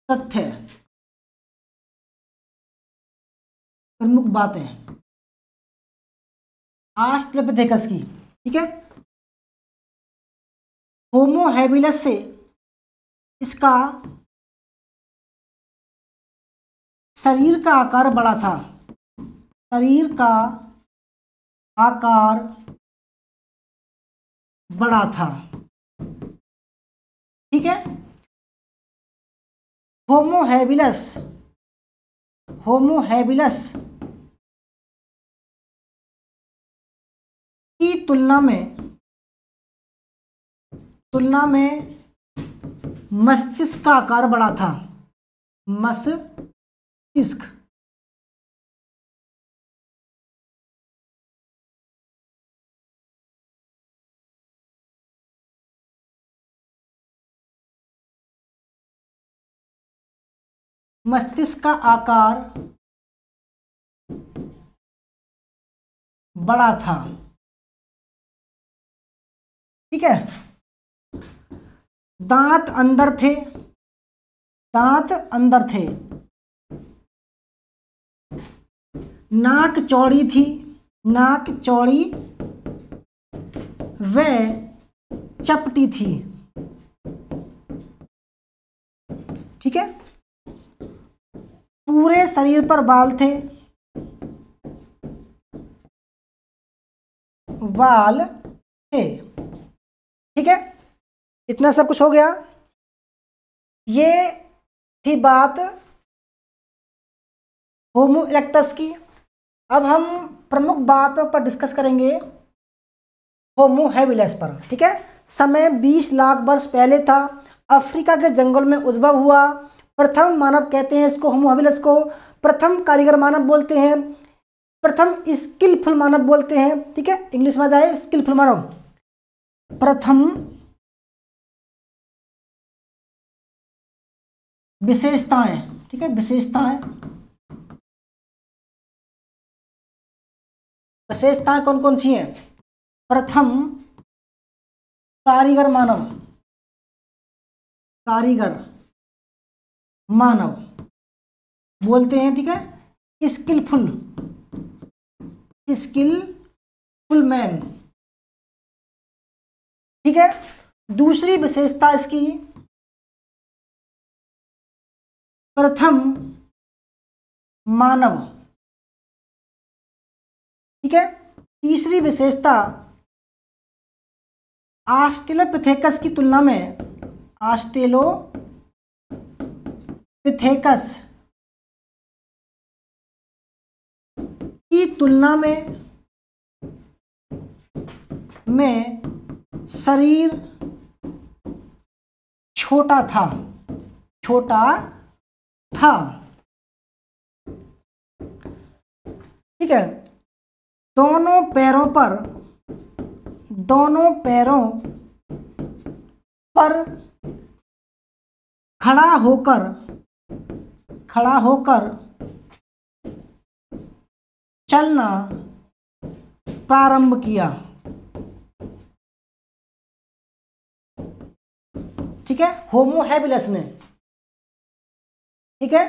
तथ्य, प्रमुख बातें ऑस्ट्रोपिथेकस की। ठीक है, होमो हैबिलस से इसका शरीर का आकार बड़ा था। शरीर का आकार बड़ा था। ठीक है, होमो हैबिलस, होमो हैबिलस की तुलना में मस्तिष्क का आकार बड़ा था। मस्तिष्क, मस्तिष्क का आकार बड़ा था। ठीक है, दांत अंदर थे, दांत अंदर थे। नाक चौड़ी थी, नाक चौड़ी व चपटी थी। ठीक है। पूरे शरीर पर बाल थे, बाल थे। ठीक है, इतना सब कुछ हो गया। ये थी बात होमो इरेक्टस की। अब हम प्रमुख बातों पर डिस्कस करेंगे होमो हैबिलस पर। ठीक है, समय 20 लाख वर्ष पहले था, अफ्रीका के जंगल में उद्भव हुआ। प्रथम मानव कहते हैं इसको, होमो हैबिलस को। प्रथम कारीगर मानव बोलते हैं, प्रथम स्किलफुल मानव बोलते हैं। ठीक है, इंग्लिश में जाए स्किलफुल मानव। प्रथम विशेषताएं, ठीक है, विशेषताएं, विशेषताएं कौन कौन सी हैं? प्रथम कारीगर मानव, कारीगर मानव बोलते हैं। ठीक है, स्किलफुल, स्किलफुल मैन। ठीक है, दूसरी विशेषता इसकी प्रथम मानव। ठीक है, तीसरी विशेषता ऑस्ट्रेलोपिथेकस की तुलना में, ऑस्ट्रेलोपिथेकस की तुलना में शरीर छोटा था, छोटा था। ठीक है, दोनों पैरों पर खड़ा होकर चलना प्रारंभ किया। ठीक है, होमो हैबिलस ने। ठीक है,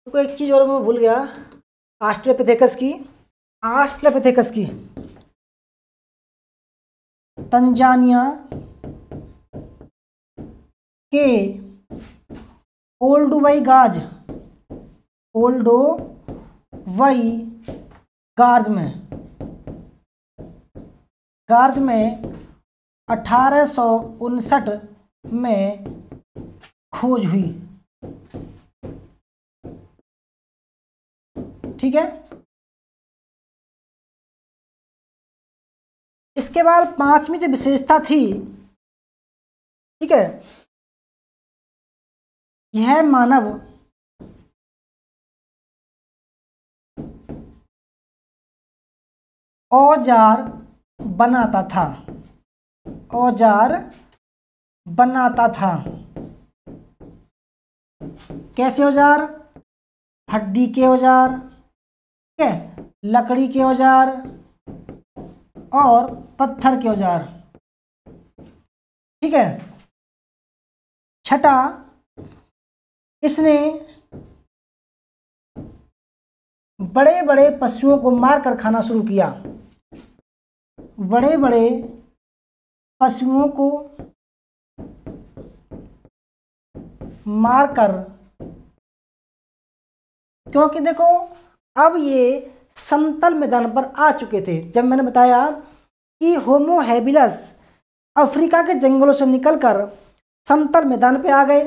तो एक चीज और मैं भूल गया, ऑस्ट्रेलोपिथेकस की तंजानिया के ओल्डोवाई गार्ज में 1859 में खोज हुई। ठीक है, इसके बाद पांचवी जो विशेषता थी, ठीक है, यह मानव औजार बनाता था। कैसे औजार? हड्डी के औजार, ठीक है, लकड़ी के औजार और पत्थर के औजार। ठीक है, छठा, इसने बड़े बड़े पशुओं को मारकर खाना शुरू किया। बड़े बड़े पशुओं को मारकर, क्योंकि देखो अब ये समतल मैदान पर आ चुके थे। जब मैंने बताया कि होमो हैबिलस अफ्रीका के जंगलों से निकलकर समतल मैदान पे आ गए,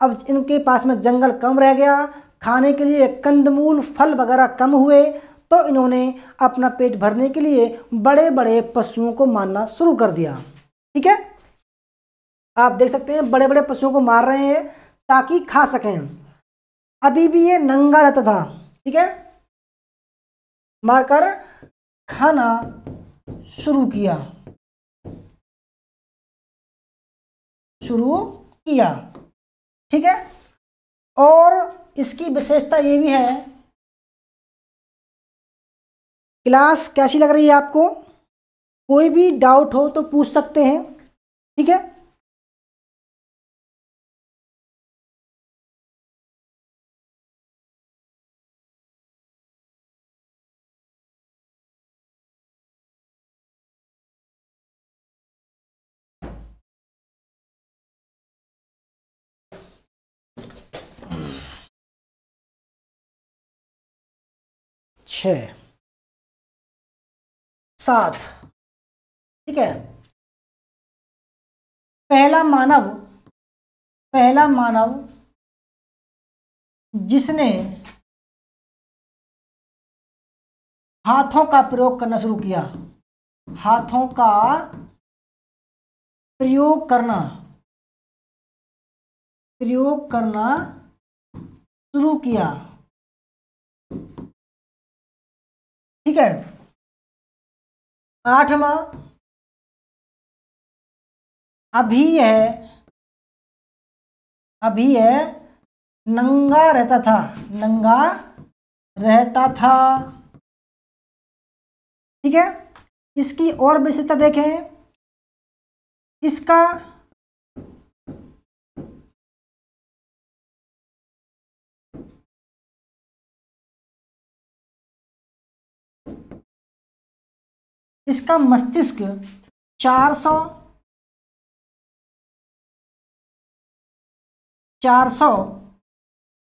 अब इनके पास में जंगल कम रह गया, खाने के लिए कंदमूल फल वगैरह कम हुए, तो इन्होंने अपना पेट भरने के लिए बड़े बड़े पशुओं को मारना शुरू कर दिया। ठीक है, आप देख सकते हैं बड़े बड़े पशुओं को मार रहे हैं ताकि खा सकें। अभी भी ये नंगा रहता था, ठीक है, मारकर खाना शुरू किया। ठीक है, और इसकी विशेषता ये भी है क्लास कैसी लग रही है आपको? कोई भी डाउट हो तो पूछ सकते हैं, ठीक है। छः, सात, ठीक है। पहला मानव, पहला मानव जिसने हाथों का प्रयोग करना शुरू किया, हाथों का प्रयोग करना, प्रयोग करना शुरू किया, ठीक है। आठवां, अभी यह, अभी यह नंगा रहता था, नंगा रहता था, ठीक है। इसकी और विशेषता देखें, इसका इसका मस्तिष्क 400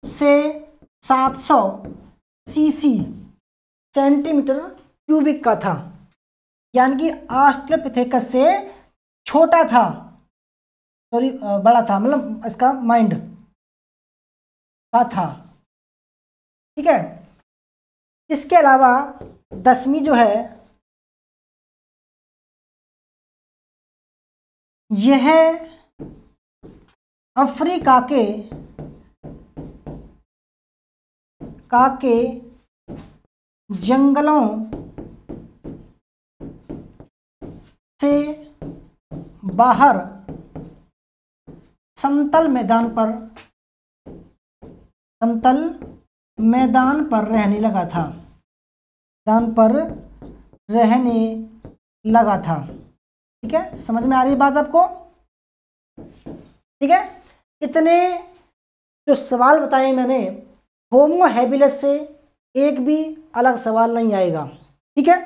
से 700 सीसी सेंटीमीटर क्यूबिक का था, यानी कि ऑस्ट्रलोपिथेकस से छोटा था, सॉरी बड़ा था, मतलब इसका माइंड का था, ठीक है। इसके अलावा 10वीं जो है, यह अफ्रीका के जंगलों से बाहर समतल मैदान पर रहने लगा था, मैदान पर रहने लगा था, ठीक है। समझ में आ रही बात आपको? ठीक है। इतने जो सवाल बताए मैंने, होमो हैबिलिस से एक भी अलग सवाल नहीं आएगा, ठीक है।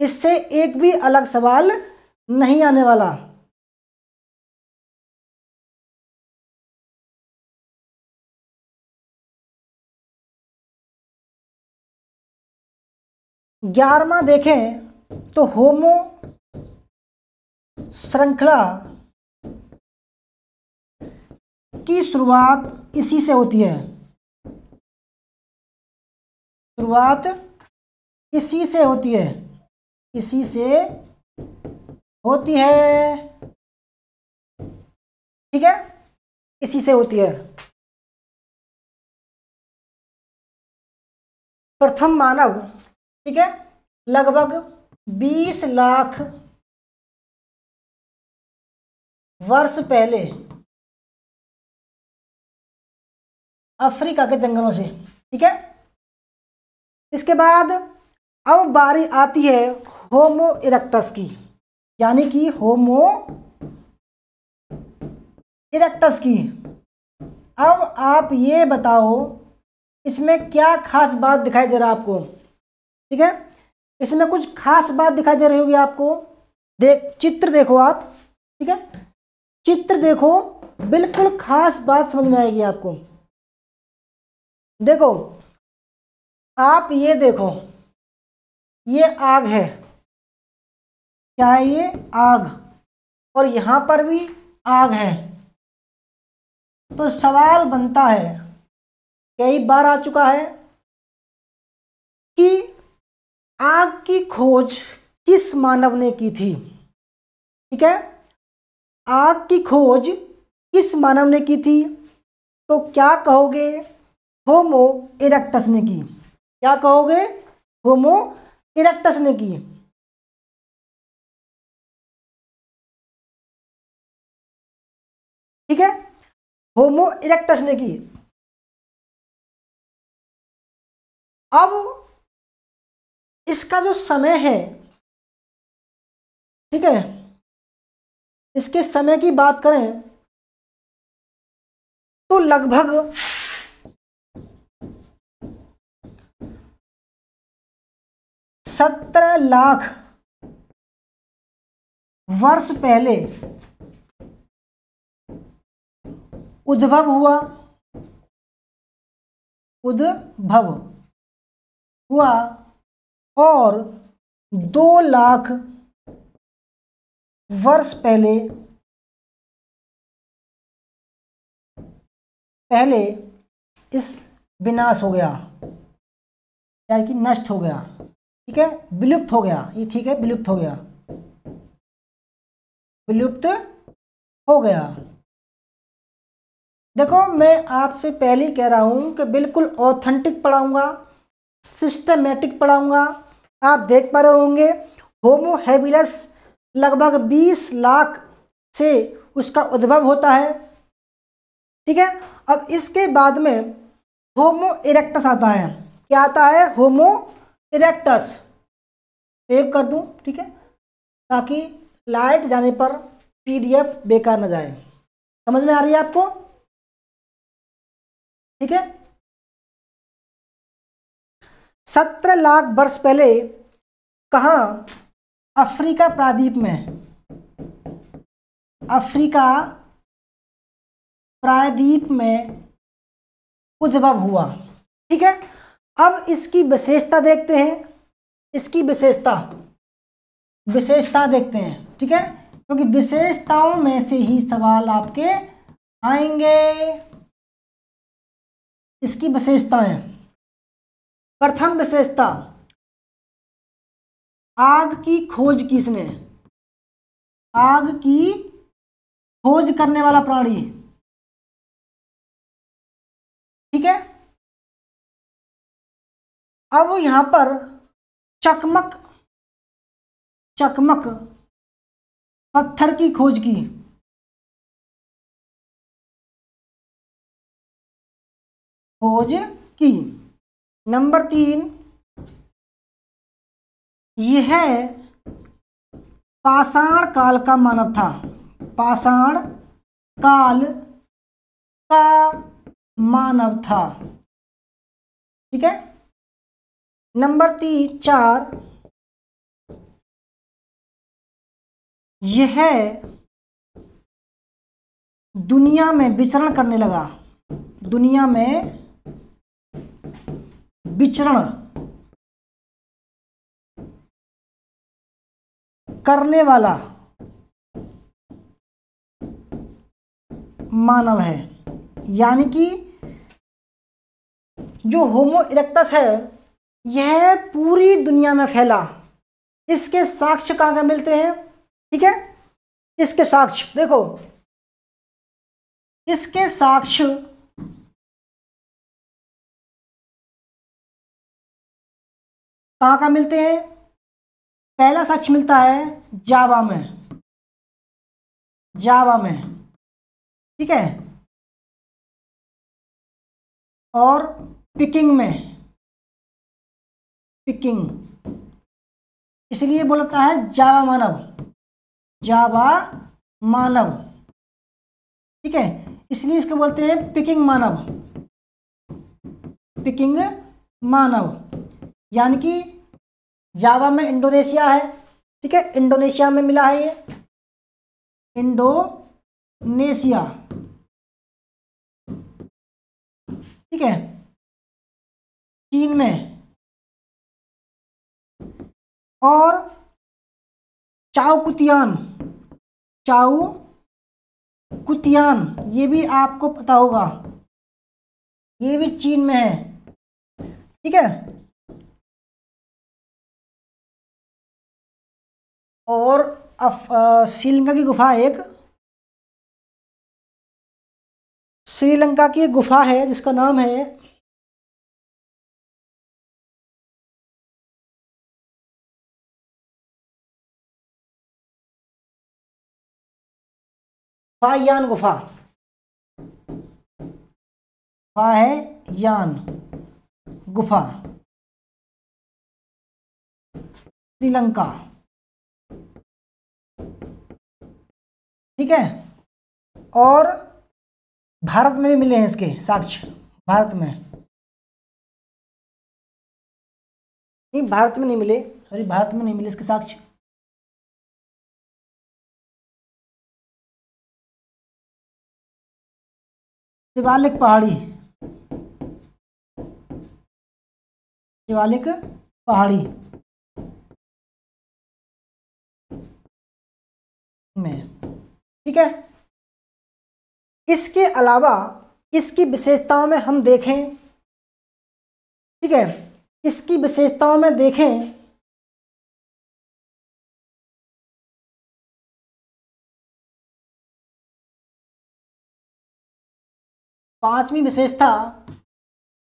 इससे एक भी अलग सवाल नहीं आने वाला। ग्यारहवां देखें तो होमो श्रृंखला की शुरुआत इसी से होती है, शुरुआत इसी से होती है, इसी से होती है, ठीक है, इसी से होती है। प्रथम मानव, ठीक है, लगभग 20 लाख वर्ष पहले अफ्रीका के जंगलों से, ठीक है। इसके बाद अब बारी आती है होमो इरेक्टस की, यानी कि होमो इरेक्टस की। अब आप ये बताओ इसमें क्या खास बात दिखाई दे रहा है आपको, ठीक है। इसमें कुछ खास बात दिखाई दे रही होगी आपको। चित्र देखो आप, ठीक है, चित्र देखो, बिल्कुल खास बात समझ में आएगी आपको। देखो आप ये देखो, ये आग है, क्या है ये? आग, और यहां पर भी आग है। तो सवाल बनता है, कई बार आ चुका है कि आग की खोज किस मानव ने की थी, ठीक है। आग की खोज किस मानव ने की थी? तो क्या कहोगे? होमो इरेक्टस ने की। क्या कहोगे? होमो इरेक्टस ने की, ठीक है, होमो इरेक्टस ने की। अब इसका जो समय है, ठीक है, इसके समय की बात करें तो लगभग 17 लाख वर्ष पहले उद्भव हुआ और 2 लाख वर्ष पहले इस विनाश हो गया, यानी कि नष्ट हो गया, ठीक है, विलुप्त हो गया, ये ठीक है, विलुप्त हो गया। देखो मैं आपसे पहले ही कह रहा हूं कि बिल्कुल ऑथेंटिक पढ़ाऊंगा, सिस्टमेटिक पढ़ाऊंगा। आप देख पा रहे होंगे होमो हैबिलिस लगभग 20 लाख से उसका उद्भव होता है, ठीक है। अब इसके बाद में होमो इरेक्टस आता है। क्या आता है? होमो इरेक्टस। सेव कर दूं, ठीक है, ताकि लाइट जाने पर पीडीएफ बेकार न जाए। समझ में आ रही है आपको? ठीक है। 17 लाख वर्ष पहले कहाँ? अफ्रीका प्रायद्वीप में, अफ्रीका प्रायद्वीप में उद्भव हुआ, ठीक है। अब इसकी विशेषता देखते हैं, इसकी विशेषता देखते हैं, ठीक है, क्योंकि विशेषताओं में से ही सवाल आपके आएंगे। इसकी विशेषताएं, प्रथम विशेषता, आग की खोज किसने? आग की खोज करने वाला प्राणी, ठीक है। अब यहां पर चकमक पत्थर की खोज की, नंबर 3, यह पाषाण काल का मानव था, पाषाण काल का मानव था, ठीक है। नंबर 4, यह दुनिया में विचरण करने लगा, दुनिया में विचरण करने वाला मानव है। यानी कि जो होमो इरेक्टस है यह पूरी दुनिया में फैला। इसके साक्ष्य कहाँ मिलते हैं? ठीक है, इसके साक्ष्य देखो, इसके साक्ष्य कहाँ मिलते हैं? पहला साक्ष्य मिलता है जावा में, ठीक है, और पिकिंग में, इसलिए बोलता है जावा मानव, ठीक है, इसलिए इसको बोलते हैं पिकिंग मानव। यानी कि जावा में इंडोनेशिया है, ठीक है, इंडोनेशिया में मिला है, ये इंडोनेशिया, ठीक है, चीन में, और चाओकुतियान ये भी आपको पता होगा, ये भी चीन में है, ठीक है। और श्रीलंका की गुफा, एक श्रीलंका की एक गुफा है जिसका नाम है फायान गुफा, फायान गुफा, श्रीलंका। ठीक है, और भारत में भी मिले हैं इसके साक्ष्य। भारत में नहीं, भारत में नहीं मिले, सॉरी, भारत में नहीं मिले इसके साक्ष्य। शिवालिक पहाड़ी, शिवालिक पहाड़ी में। ठीक है, इसके अलावा इसकी विशेषताओं में हम देखें, ठीक है, इसकी विशेषताओं में देखें पांचवी विशेषता,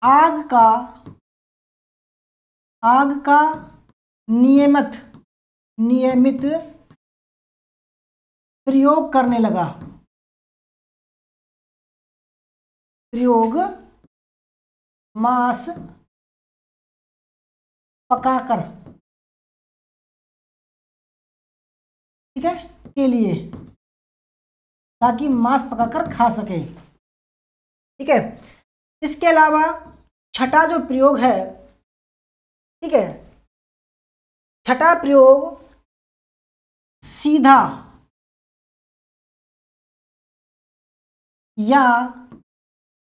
आग का नियमित प्रयोग करने लगा। प्रयोग मांस पकाकर, ठीक है, के लिए, ताकि मांस पकाकर खा सके। ठीक है, इसके अलावा छठा जो प्रयोग है, ठीक है, छठा प्रयोग सीधा या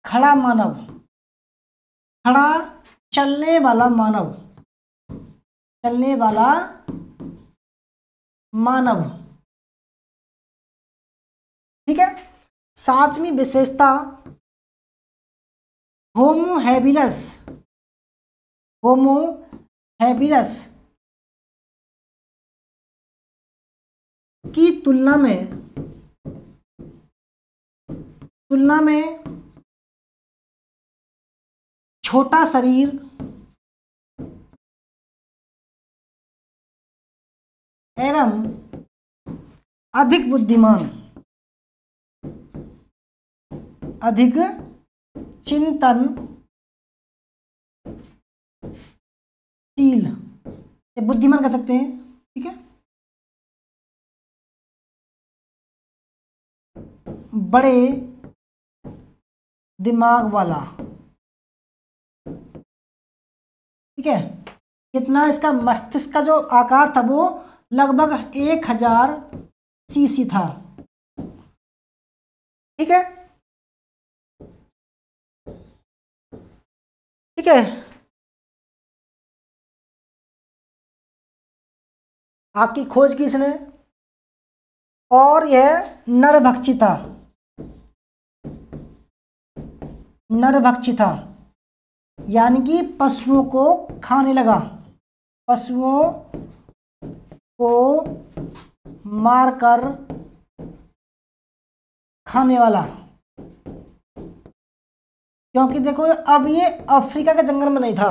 खड़ा मानव, खड़ा चलने वाला मानव, चलने वाला मानव। ठीक है, सातवीं विशेषता होमो हैबिलस, होमो हैबिलस की तुलना में छोटा शरीर एवं अधिक बुद्धिमान, अधिक चिंतनशील, ये बुद्धिमान कह सकते हैं। ठीक है, बड़े दिमाग वाला। ठीक है, कितना इसका मस्तिष्क का जो आकार था वो लगभग 1000 सीसी था। ठीक है, ठीक है, आग की खोज की इसने, और यह नरभक्षी था, नरभक्षी था, यानी कि पशुओं को खाने लगा, पशुओं को मारकर खाने वाला। क्योंकि देखो अब ये अफ्रीका के जंगल में नहीं था,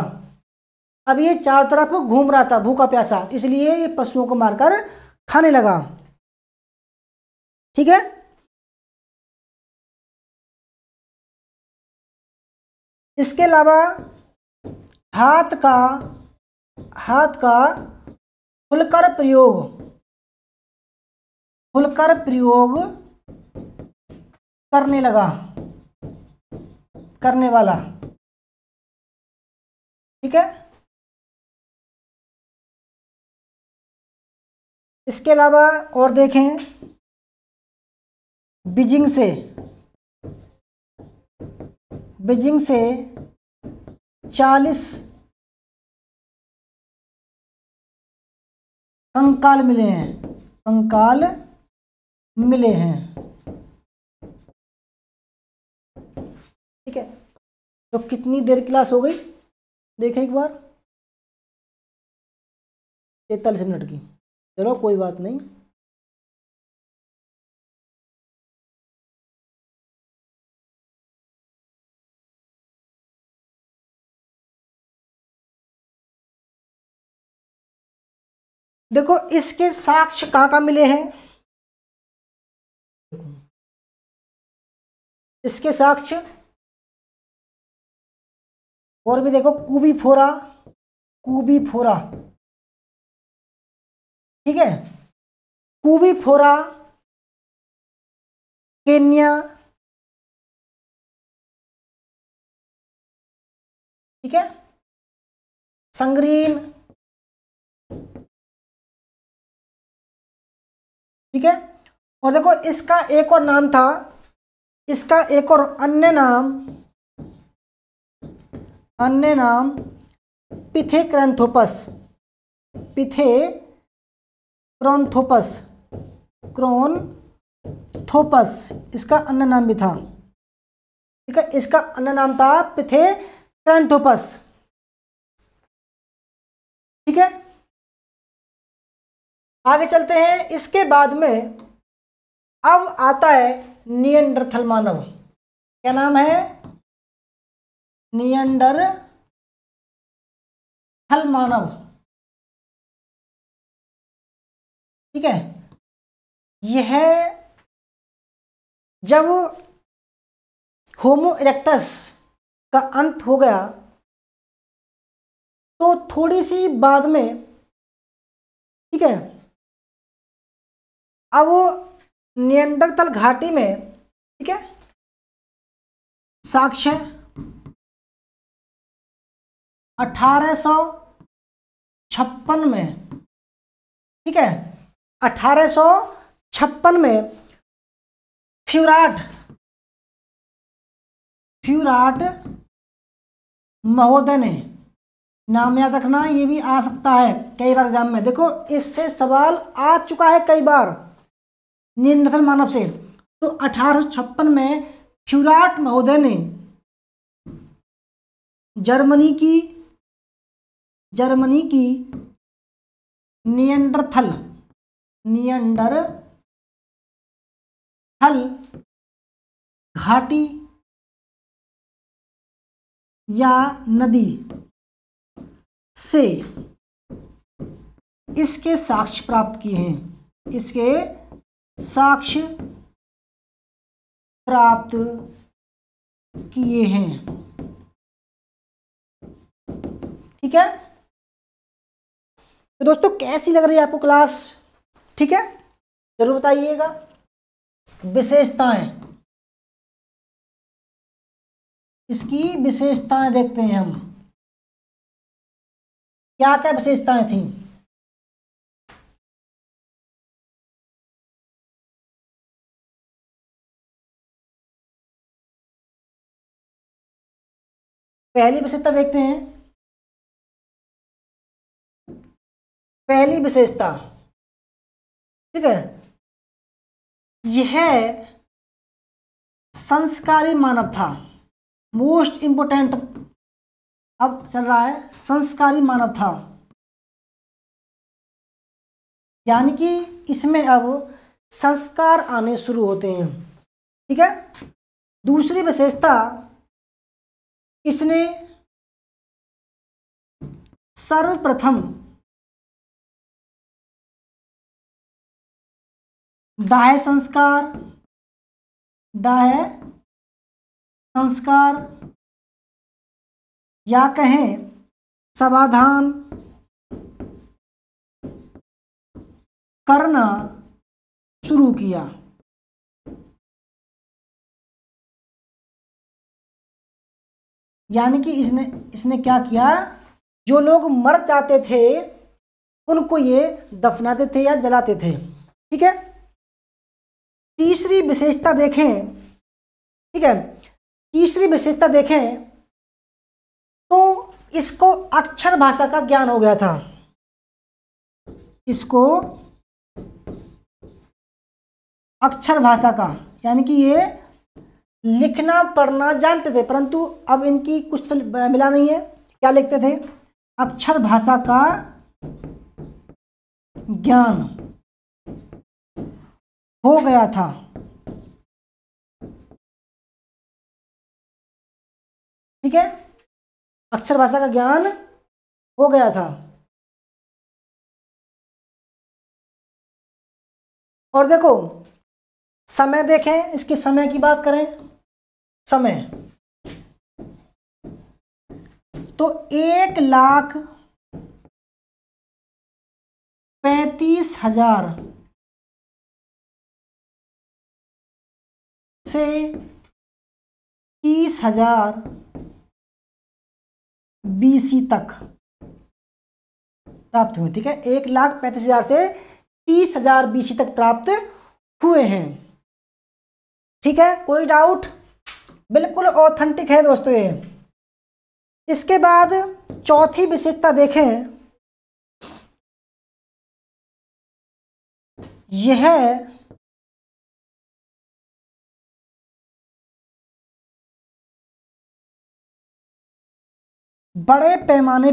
अब ये चारों तरफ घूम रहा था भूखा प्यासा, इसलिए ये पशुओं को मारकर खाने लगा। ठीक है, इसके अलावा हाथ का खुलकर प्रयोग करने लगा, करने वाला। ठीक है, इसके अलावा और देखें, बीजिंग से 40 कंकाल मिले हैं, कंकाल मिले हैं। ठीक है, तो कितनी देर क्लास हो गई देखें एक बार, 43 मिनट की। चलो कोई बात नहीं, देखो इसके साक्ष्य कहाँ मिले हैं, इसके साक्ष्य और भी देखो, कूबी फोरा ठीक है, कूबीफोरा केन्या, ठीक है, संग्रीन, ठीक है। और देखो इसका एक और नाम था, इसका एक और अन्य नाम पिथेक्रैंथोपस, पिथेक्रॉन्थोपस, क्रोन्थोपस इसका अन्य नाम भी था, ठीक है। इसका अन्य नाम था पिथेक्रैंथोपस, ठीक है। आगे चलते हैं। इसके बाद में अब आता है निएंडरथल मानव। क्या नाम है? निएंडरथल मानव, ठीक है। यह जब होमो इरेक्टस का अंत हो गया तो थोड़ी सी बाद में, ठीक है, अब निएंडरथल घाटी में, ठीक है, साक्ष्य 1856 में, ठीक है, 1856 में फ्यूराट महोदय ने, नाम याद रखना, ये भी आ सकता है कई बार एग्जाम में। देखो इससे सवाल आ चुका है कई बार निएंडरथल मानव से। तो 1856 में फ्यूराट महोदय ने जर्मनी की निएंडरथल घाटी या नदी से इसके साक्ष्य प्राप्त किए हैं, इसके साक्ष्य प्राप्त किए हैं, ठीक है। तो दोस्तों कैसी लग रही है आपको क्लास? ठीक है, जरूर बताइएगा। विशेषताएं, इसकी विशेषताएं देखते हैं हम, क्या क्या विशेषताएं थी। पहली विशेषता देखते हैं। पहली विशेषता, ठीक है, यह संस्कारी मानव था। मोस्ट इंपोर्टेंट अब चल रहा है, संस्कारी मानव था, यानी कि इसमें अब संस्कार आने शुरू होते हैं, ठीक है। दूसरी विशेषता, इसने सर्वप्रथम दाह संस्कार या कहें समाधान करना शुरू किया। यानी कि इसने क्या किया, जो लोग मर जाते थे उनको ये दफनाते थे या जलाते थे, ठीक है। तीसरी विशेषता देखें, ठीक है, तीसरी विशेषता देखें तो इसको अक्षर भाषा का ज्ञान हो गया था। इसको अक्षर भाषा का, यानी कि ये लिखना पढ़ना जानते थे, परंतु अब इनकी कुछ तो मिला नहीं है। क्या लिखते थे? अक्षर भाषा का ज्ञान हो गया था, ठीक है, अक्षर भाषा का ज्ञान हो गया था। और देखो समय देखें, इसके समय की बात करें, समय तो 1,35,000 35,000 से 30,000 BC तक प्राप्त हुए। ठीक है, 1,35,000 से 30,000 BC तक प्राप्त हुए हैं। ठीक है, कोई डाउट? बिल्कुल ऑथेंटिक है दोस्तों ये। इसके बाद चौथी विशेषता देखें, यह बड़े पैमाने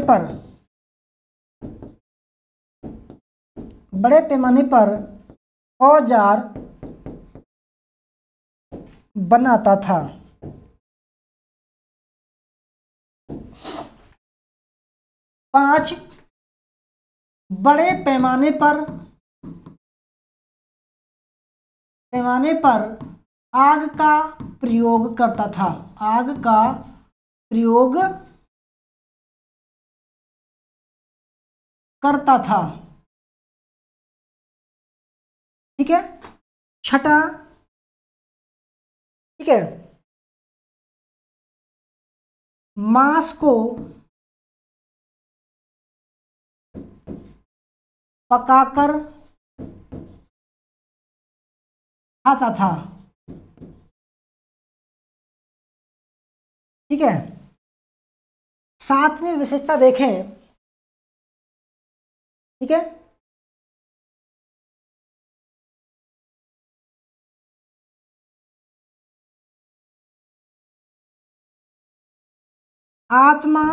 पर औजार बनाता था। पांच, बड़े पैमाने पर आग का प्रयोग करता था। आग का प्रयोग करता था। ठीक है, छठा, ठीक है, मांस को पकाकर खाता था। ठीक है, सातवीं विशेषता देखें। ठीक है, आत्मा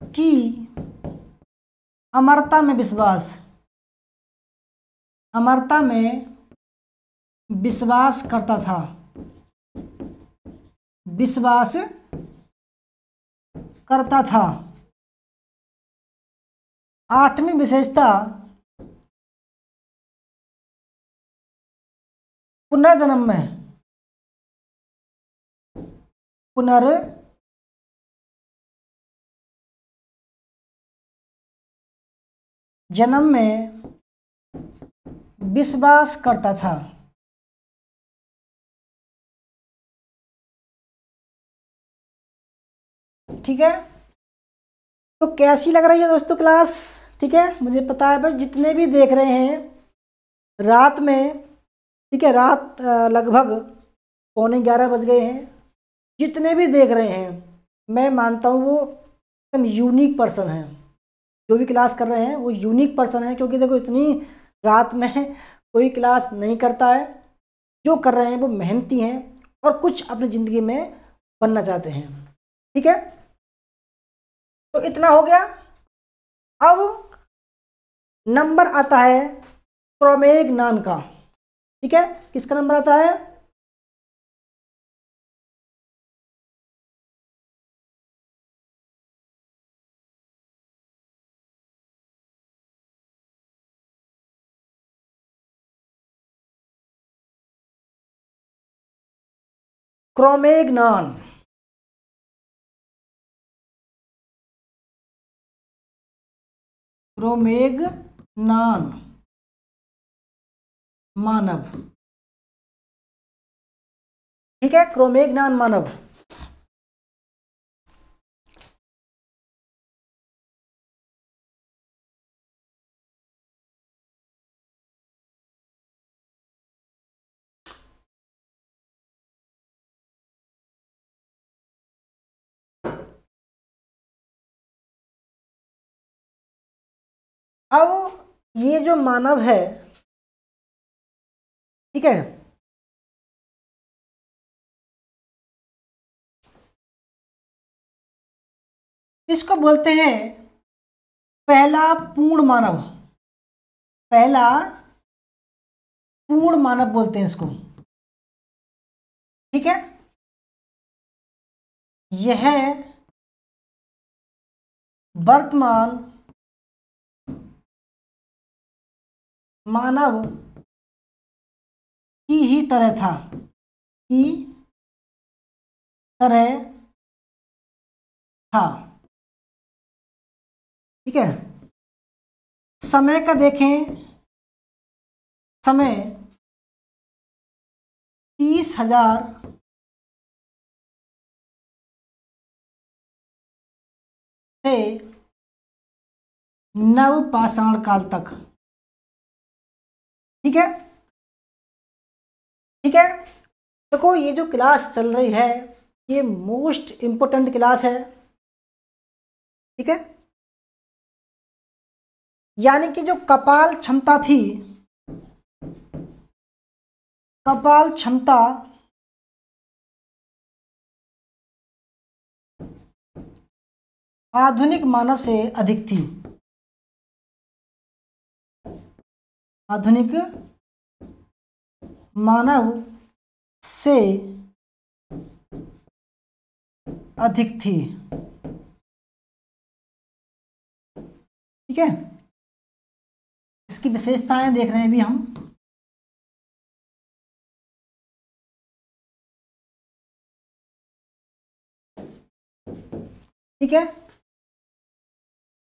की अमरता में विश्वास। अमरता में विश्वास करता था। विश्वास करता था। आठवीं विशेषता, पुनर्जन्म में विश्वास करता था। ठीक है, तो कैसी लग रही है दोस्तों क्लास? ठीक है, मुझे पता है भाई जितने भी देख रहे हैं रात में, ठीक है, रात लगभग 11:15 बज गए हैं। जितने भी देख रहे हैं मैं मानता हूँ वो एकदम यूनिक पर्सन है। जो भी क्लास कर रहे हैं वो यूनिक पर्सन है, क्योंकि देखो इतनी रात में कोई क्लास नहीं करता है। जो कर रहे हैं वो मेहनती हैं और कुछ अपनी ज़िंदगी में बनना चाहते हैं। ठीक है, तो इतना हो गया। अब नंबर आता है क्रोमैग्नान का। ठीक है, किसका नंबर आता है? क्रोमैग्नान। क्रोमैग्नान मानव। ठीक है, क्रोमैग्नान मानव। अब ये जो मानव है, ठीक है, इसको बोलते हैं पहला पूर्ण मानव। पहला पूर्ण मानव बोलते हैं इसको। ठीक है, यह वर्तमान मानव की ही तरह था। की तरह था। ठीक है, समय का देखें, समय 30,000 से नवपाषाण काल तक। ठीक है, ठीक है। देखो ये जो क्लास चल रही है ये मोस्ट इंपोर्टेंट क्लास है। ठीक है, यानी कि जो कपाल क्षमता थी, कपाल क्षमता आधुनिक मानव से अधिक थी, आधुनिक मानव से अधिक थी। ठीक है, इसकी विशेषताएं देख रहे हैं अभी हम। ठीक है,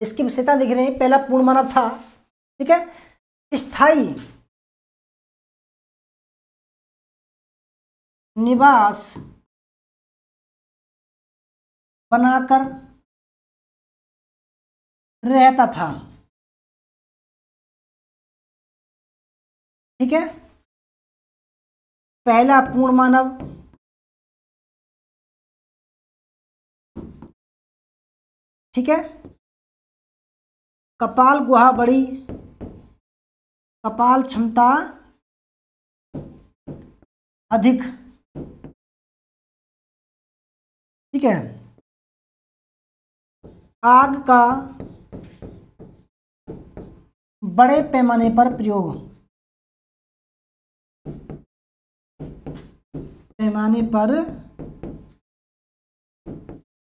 इसकी विशेषता देख रहे हैं। पहला पूर्ण मानव था। ठीक है, स्थायी निवास बनाकर रहता था। ठीक है, पहला पूर्ण मानव। ठीक है, कपाल गुहा बड़ी, कपाल क्षमता अधिक। ठीक है, आग का बड़े पैमाने पर प्रयोग, पैमाने पर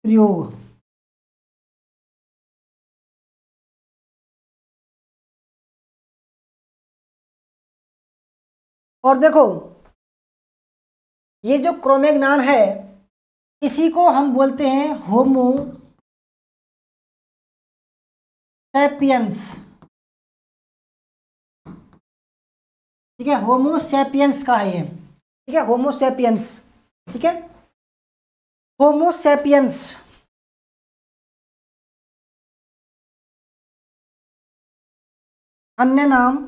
प्रयोग। और देखो ये जो क्रोमैग्नान है इसी को हम बोलते हैं होमो सैपियंस। ठीक है, होमो सैपियंस का है ये। ठीक है, होमो सैपियंस। ठीक है, होमो सैपियंस अन्य नाम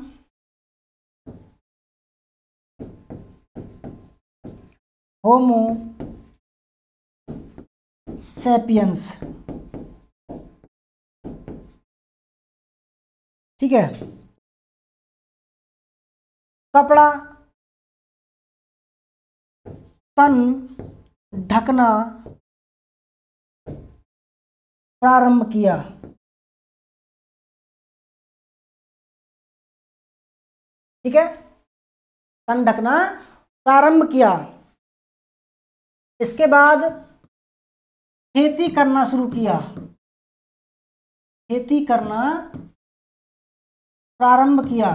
होमो सैपियंस। ठीक है, कपड़ा तन ढकना प्रारंभ किया। ठीक है, तन ढकना प्रारंभ किया। इसके बाद खेती करना शुरू किया, खेती करना प्रारंभ किया।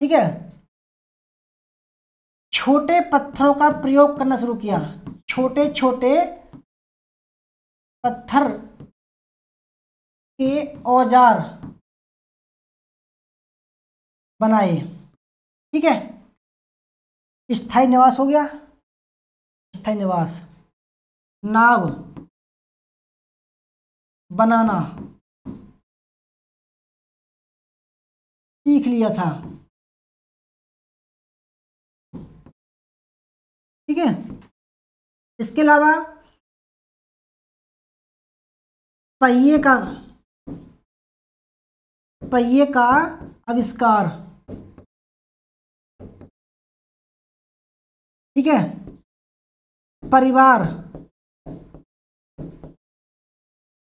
ठीक है, छोटे पत्थरों का प्रयोग करना शुरू किया, छोटे छोटे पत्थर के औजार बनाए। ठीक है, स्थायी निवास हो गया, स्थायी निवास। नाव बनाना सीख लिया था। ठीक है, इसके अलावा पहिए का आविष्कार। ठीक है, परिवार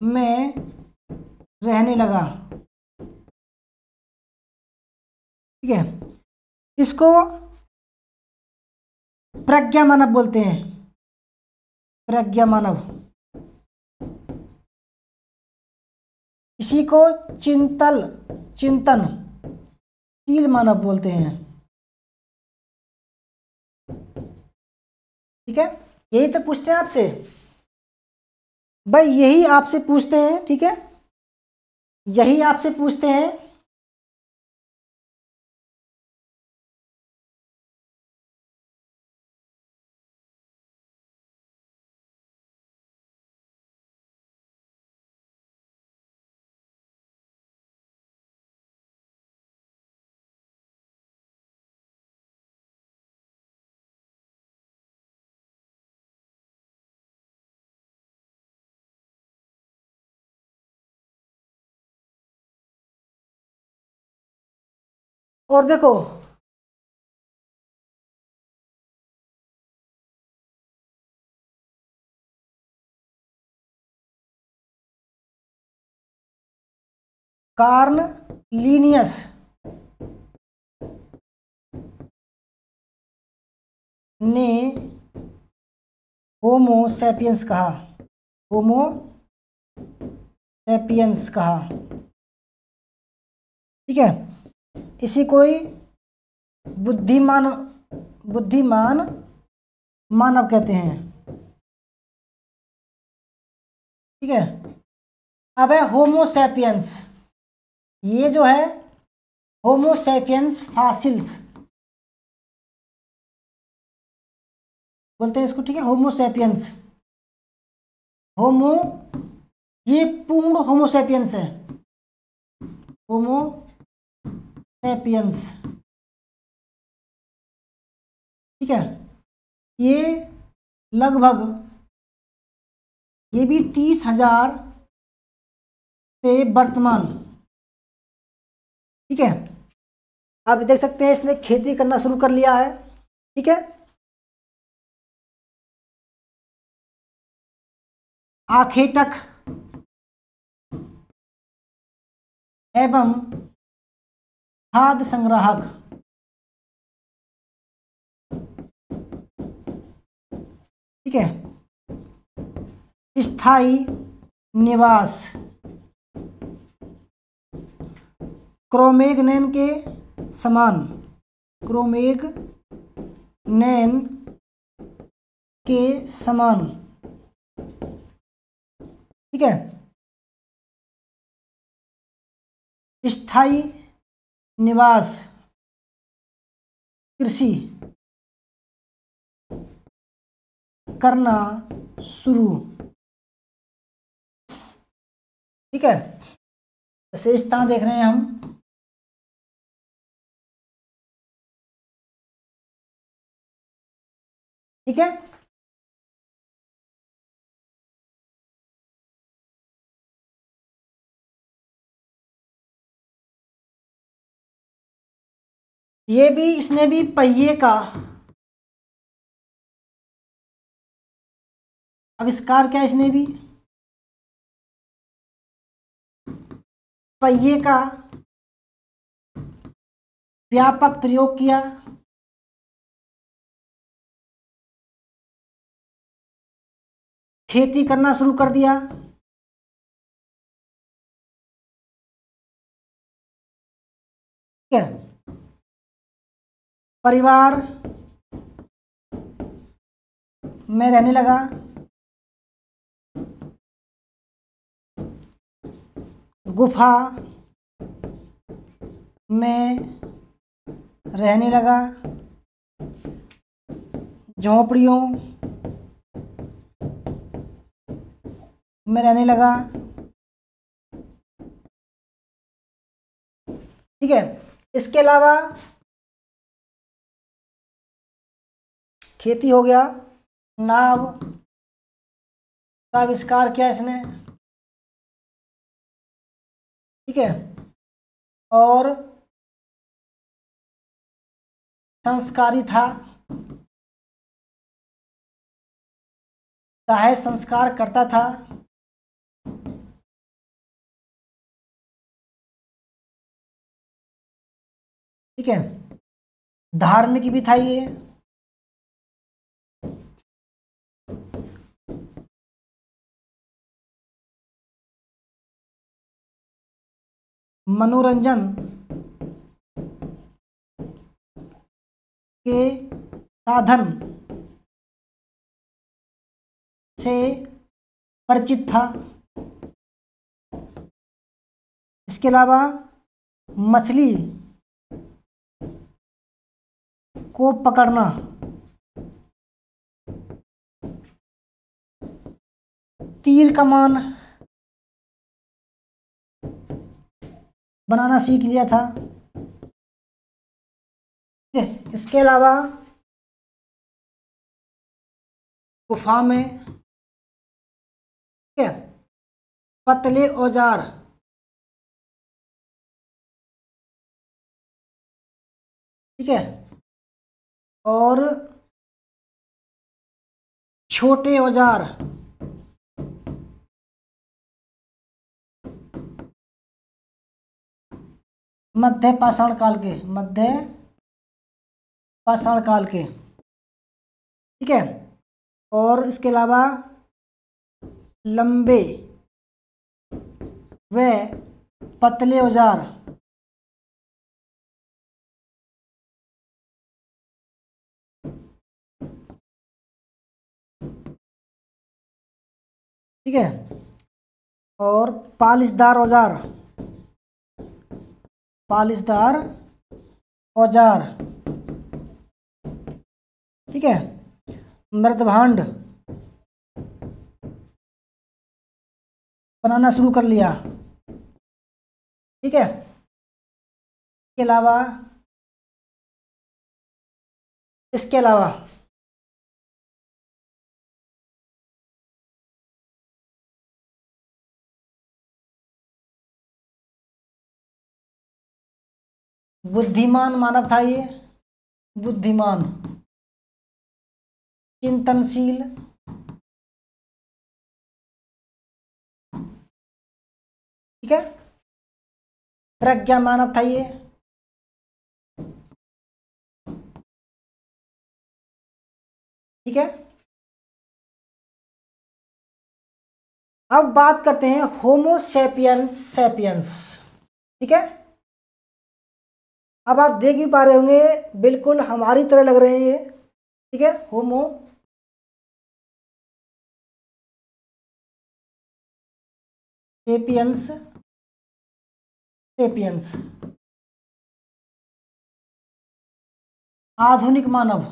में रहने लगा। ठीक है, इसको प्रज्ञा मानव बोलते हैं, प्रज्ञा मानव। इसी को चिंतनशील मानव बोलते हैं। ठीक है, यही तो पूछते हैं आपसे भाई, यही आपसे पूछते हैं। ठीक है, यही आपसे पूछते हैं। और देखो, कार्ल लीनियस ने होमो सैपियंस कहा, होमो सैपियंस कहा, ठीक है। इसी कोई बुद्धिमान बुद्धिमान मानव कहते हैं, ठीक है। अब है होमो सैपियंस, ये जो है होमो सैपियंस फॉसिल्स बोलते हैं इसको, ठीक है। होमो सैपियंस, होमो, ये पूर्ण होमो सैपियंस है, होमो सैपियंस, ठीक है। ये लगभग, ये भी 30,000 से वर्तमान, ठीक है। आप देख सकते हैं इसने खेती करना शुरू कर लिया है, ठीक है। आखेटक एवं खाद्य संग्राहक, ठीक है। स्थायी निवास, क्रोमेगनेन के समान, क्रोमेगनेन के समान, ठीक है। स्थायी निवास, कृषि करना शुरू, ठीक है। विशेषता देख रहे हैं हम, ठीक है। ये भी, इसने भी पहिए का आविष्कार किया, इसने भी पहिए का व्यापक प्रयोग किया, खेती करना शुरू कर दिया, ठीक है। परिवार में रहने लगा, गुफा में रहने लगा, झोंपड़ियों में रहने लगा, ठीक है। इसके अलावा खेती हो गया, नाव का आविष्कार किया इसने, ठीक है। और संस्कारी था, सहाय संस्कार करता था, ठीक है। धार्मिक भी था ये, मनोरंजन के साधन से परिचित था, इसके अलावा मछली को पकड़ना, तीर कमान बनाना सीख लिया था। ठीक है, इसके अलावा गुफा में, ठीक है, पतले औजार, ठीक है, और छोटे औजार मध्य पाषाण काल के, मध्य पाषाण काल के, ठीक है, और इसके अलावा लंबे व पतले औजार, ठीक है, और पालिशदार औजार, पालिशदार औजार, ठीक है, मृदभांड बनाना शुरू कर लिया। ठीक है, इसके अलावा बुद्धिमान मानव था ये, बुद्धिमान, चिंतनशील, ठीक है, प्रज्ञा मानव था ये, ठीक है। अब बात करते हैं होमो सेपियंस सेपियंस, ठीक है। अब आप देख भी पा रहे होंगे, बिल्कुल हमारी तरह लग रहे हैं ये, ठीक है, होमो सेपियंस सेपियंस, आधुनिक मानव,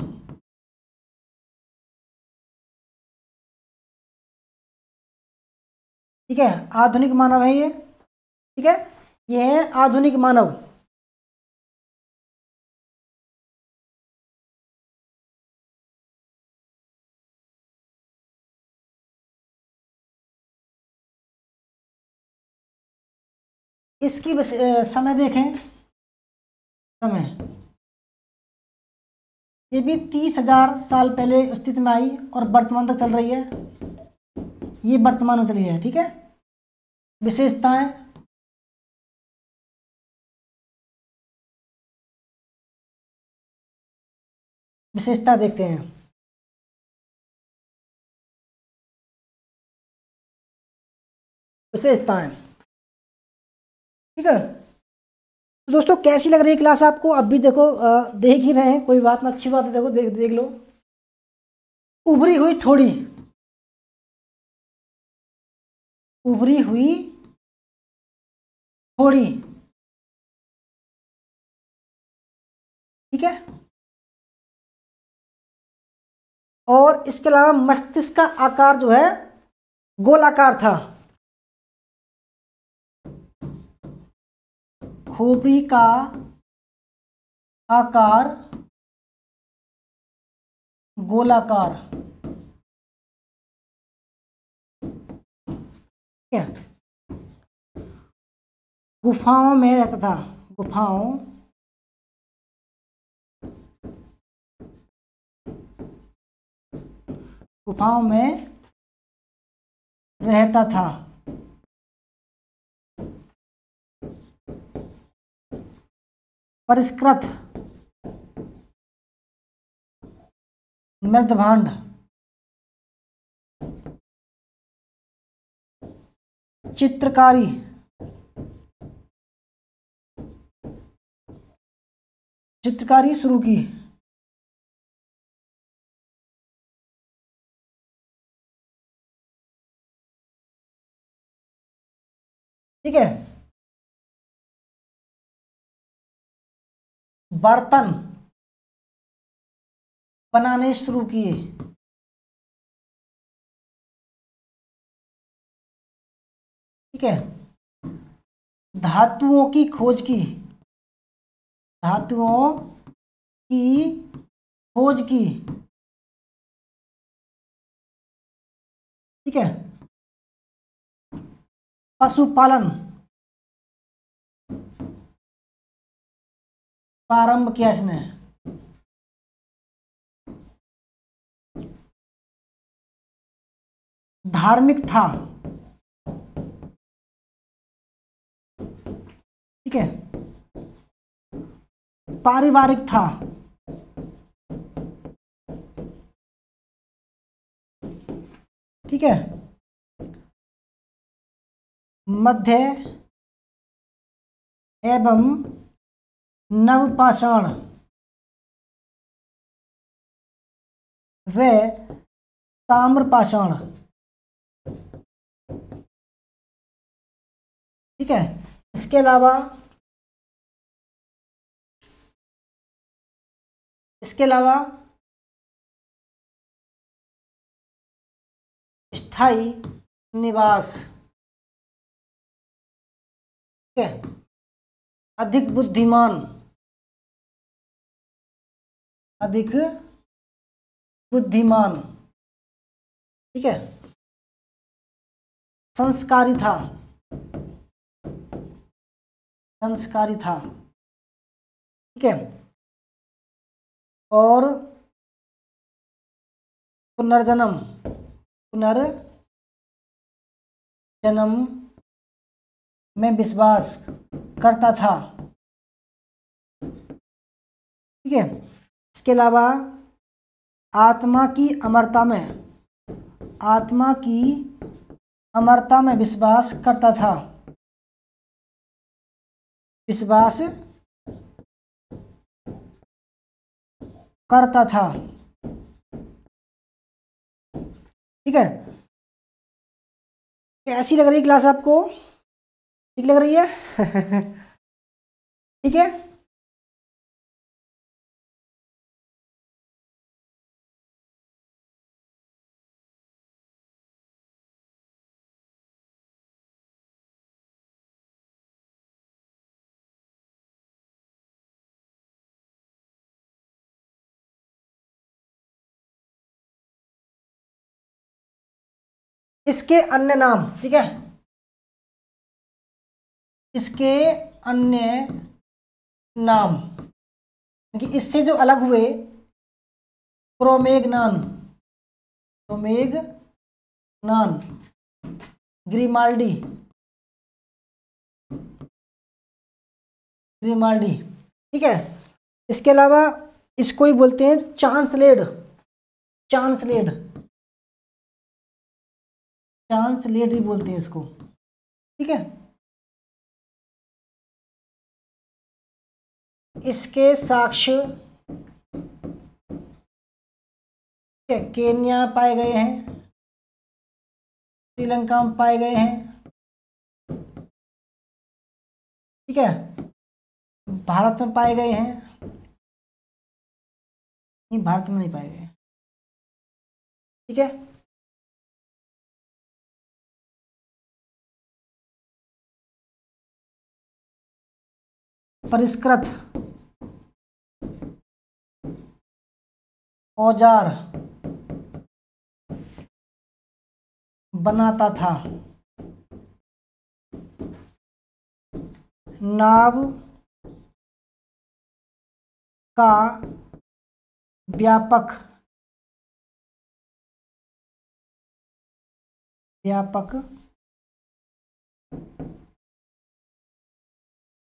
ठीक है, आधुनिक मानव है ये, ठीक है, ये है आधुनिक मानव। इसकी समय देखें, समय ये भी 30,000 साल पहले अस्तित्व में आई और वर्तमान तक चल रही है, ये वर्तमान में चली है, ठीक है। विशेषताएं, विशेषता देखते हैं। विशेषताएं, ठीक है। तो दोस्तों कैसी लग रही है क्लास आपको? अब भी देखो, देख ही रहे हैं, कोई बात ना, अच्छी बात है, देखो देख लो। उभरी हुई थोड़ी, उभरी हुई थोड़ी, ठीक है, और इसके अलावा मस्तिष्क का आकार जो है गोलाकार था, खोपड़ी का आकार गोलाकार, ठीक है, गुफाओं में रहता था, गुफाओं गुफाओं में रहता था, परिष्कृत मृदभांड, चित्रकारी, चित्रकारी शुरू की, ठीक है। बर्तन बनाने शुरू किए। ठीक है। धातुओं की खोज की, धातुओं की खोज की। ठीक है। पशुपालन प्रारंभ किया इसने। धार्मिक था। ठीक है। पारिवारिक था। ठीक है। मध्य एवं नवपाषाण व ताम्रपाषाण। ठीक है। इसके अलावा स्थायी निवास। ठीक है। अधिक बुद्धिमान, अधिक बुद्धिमान। ठीक है। संस्कारी था, संस्कारी था। ठीक है। और पुनर्जन्म, पुनर्जन्म में विश्वास करता था। ठीक है। इसके अलावा आत्मा की अमरता में, आत्मा की अमरता में विश्वास करता था, विश्वास करता था। ठीक है। कैसी लग रही क्लास आपको? ठीक लग रही है? ठीक है। इसके अन्य नाम। ठीक है। इसके अन्य नाम, क्योंकि इससे जो अलग हुए, क्रोमेगनान, क्रोमेगनान, ग्रिमाल्डी, ग्रिमाल्डी। ठीक है। इसके अलावा इसको ही बोलते हैं चांसलेड, चांसलेड, चांसलेड ही बोलते हैं इसको। ठीक है। इसके साक्ष्य केन्या में पाए गए हैं, श्रीलंका में पाए गए हैं। ठीक है। भारत में पाए गए हैं, नहीं भारत में नहीं पाए गए। ठीक है। परिष्कृत औजार बनाता था। नाव का व्यापक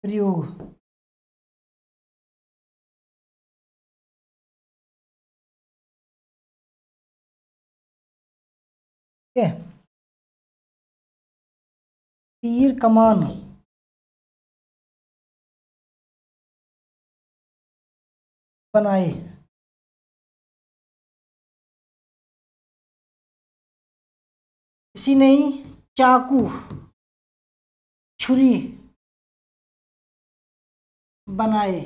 प्रयोग। ठीक है। तीर कमान बनाए। इसी नहीं चाकू, छुरी बनाए।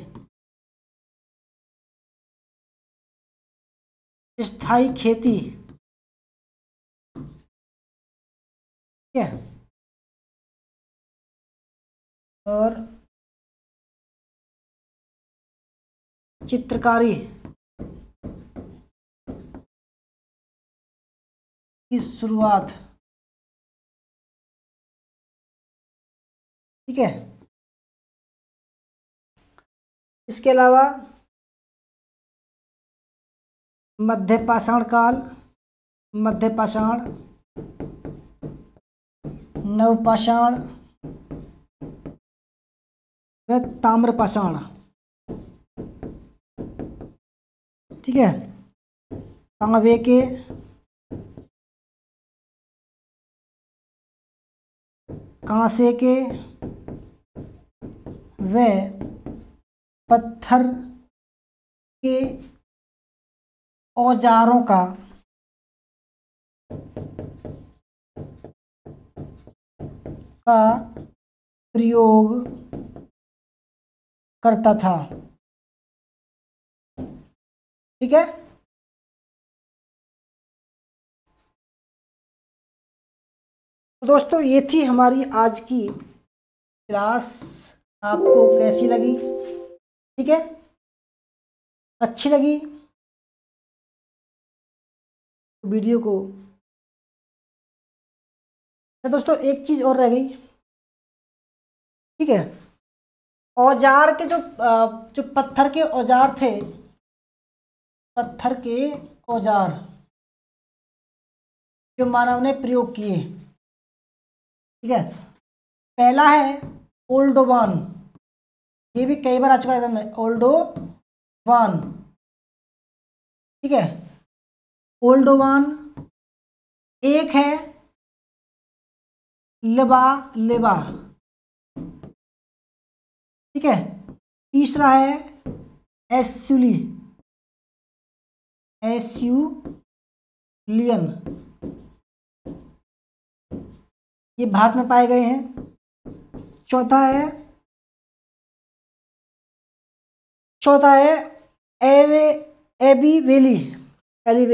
स्थायी खेती, ठीक है, और चित्रकारी की शुरुआत, ठीक है। इसके अलावा मध्य पाषाण काल, मध्य पाषाण, नवपाषाण व ताम्र पाषाण, ठीक है। तांबे के, कांसे के व पत्थर के औजारों का प्रयोग करता था, ठीक है। तो दोस्तों ये थी हमारी आज की क्लास, आपको कैसी लगी, ठीक है, अच्छी लगी तो वीडियो को, तो दोस्तों एक चीज़ और रह गई, ठीक है। औजार के जो पत्थर के औजार थे, पत्थर के औजार जो मानव ने प्रयोग किए, ठीक है। पहला है ओल्डोवान, ये भी कई बार आ चुका है एग्जाम में, ओल्डोवान, ठीक है, ओल्डोवान। एक है लेबा लेबा, ठीक है। तीसरा है एस्यूली, एस्यूलियन, ये भारत में पाए गए हैं। चौथा है Abbevillian, AB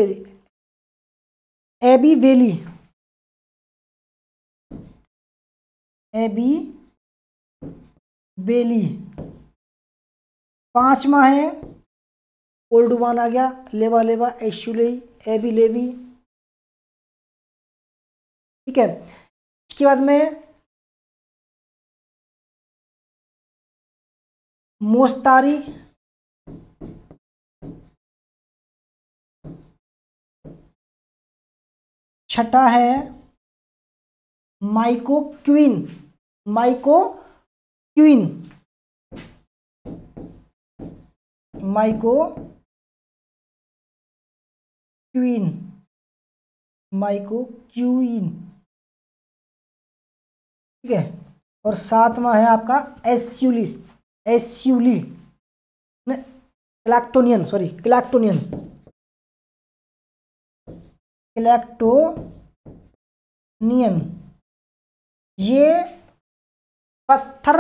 valley, Abbevillian. पांचवा है ओल्डोवान आ गया, लेबा लेबा, एस्यूली, एबी लेबी, ठीक है। इसके बाद में मोस्तारी, छठा है माइकोक्विन, माइकोक्विन, माइकोक्विन, माइकोक्विन, ठीक है। और सातवां है आपका एस्यूली, एस्यूली, क्लैक्टोनियन, सॉरी क्लैक्टोनियन, क्लैक्टोनियन। ये पत्थर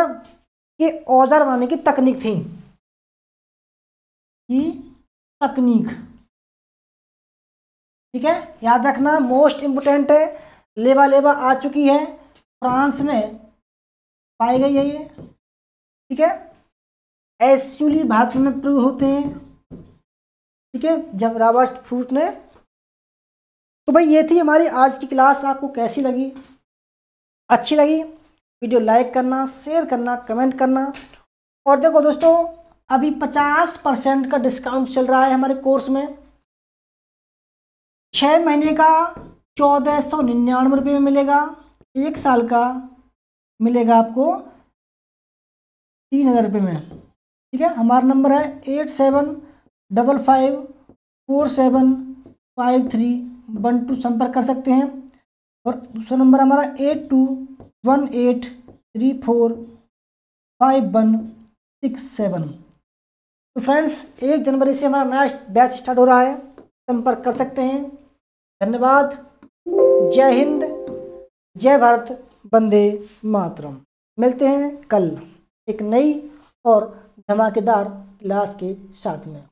के औजार बनाने की तकनीक थी, तकनीक, ठीक है। याद रखना, मोस्ट इंपोर्टेंट है, लेबा लेबा आ चुकी है, फ्रांस में पाई गई है ये, ठीक है। एस्यूली भारत में प्रयोग होते हैं, ठीक है, जब रॉबर्ट फ्रूट ने। तो भाई ये थी हमारी आज की क्लास, आपको कैसी लगी, अच्छी लगी, वीडियो लाइक करना, शेयर करना, कमेंट करना। और देखो दोस्तों, अभी 50% का डिस्काउंट चल रहा है हमारे कोर्स में। 6 महीने का 1499 रुपये में मिलेगा, 1 साल का मिलेगा आपको 3000 रुपये में, ठीक है। हमारा नंबर है 8755475312, संपर्क कर सकते हैं। और दूसरा नंबर हमारा 8218345167। तो फ्रेंड्स, 1 जनवरी से हमारा नया बैच स्टार्ट हो रहा है, संपर्क कर सकते हैं। धन्यवाद। जय हिंद, जय भारत, वंदे मातरम। मिलते हैं कल एक नई और धमाकेदार क्लास के साथ में।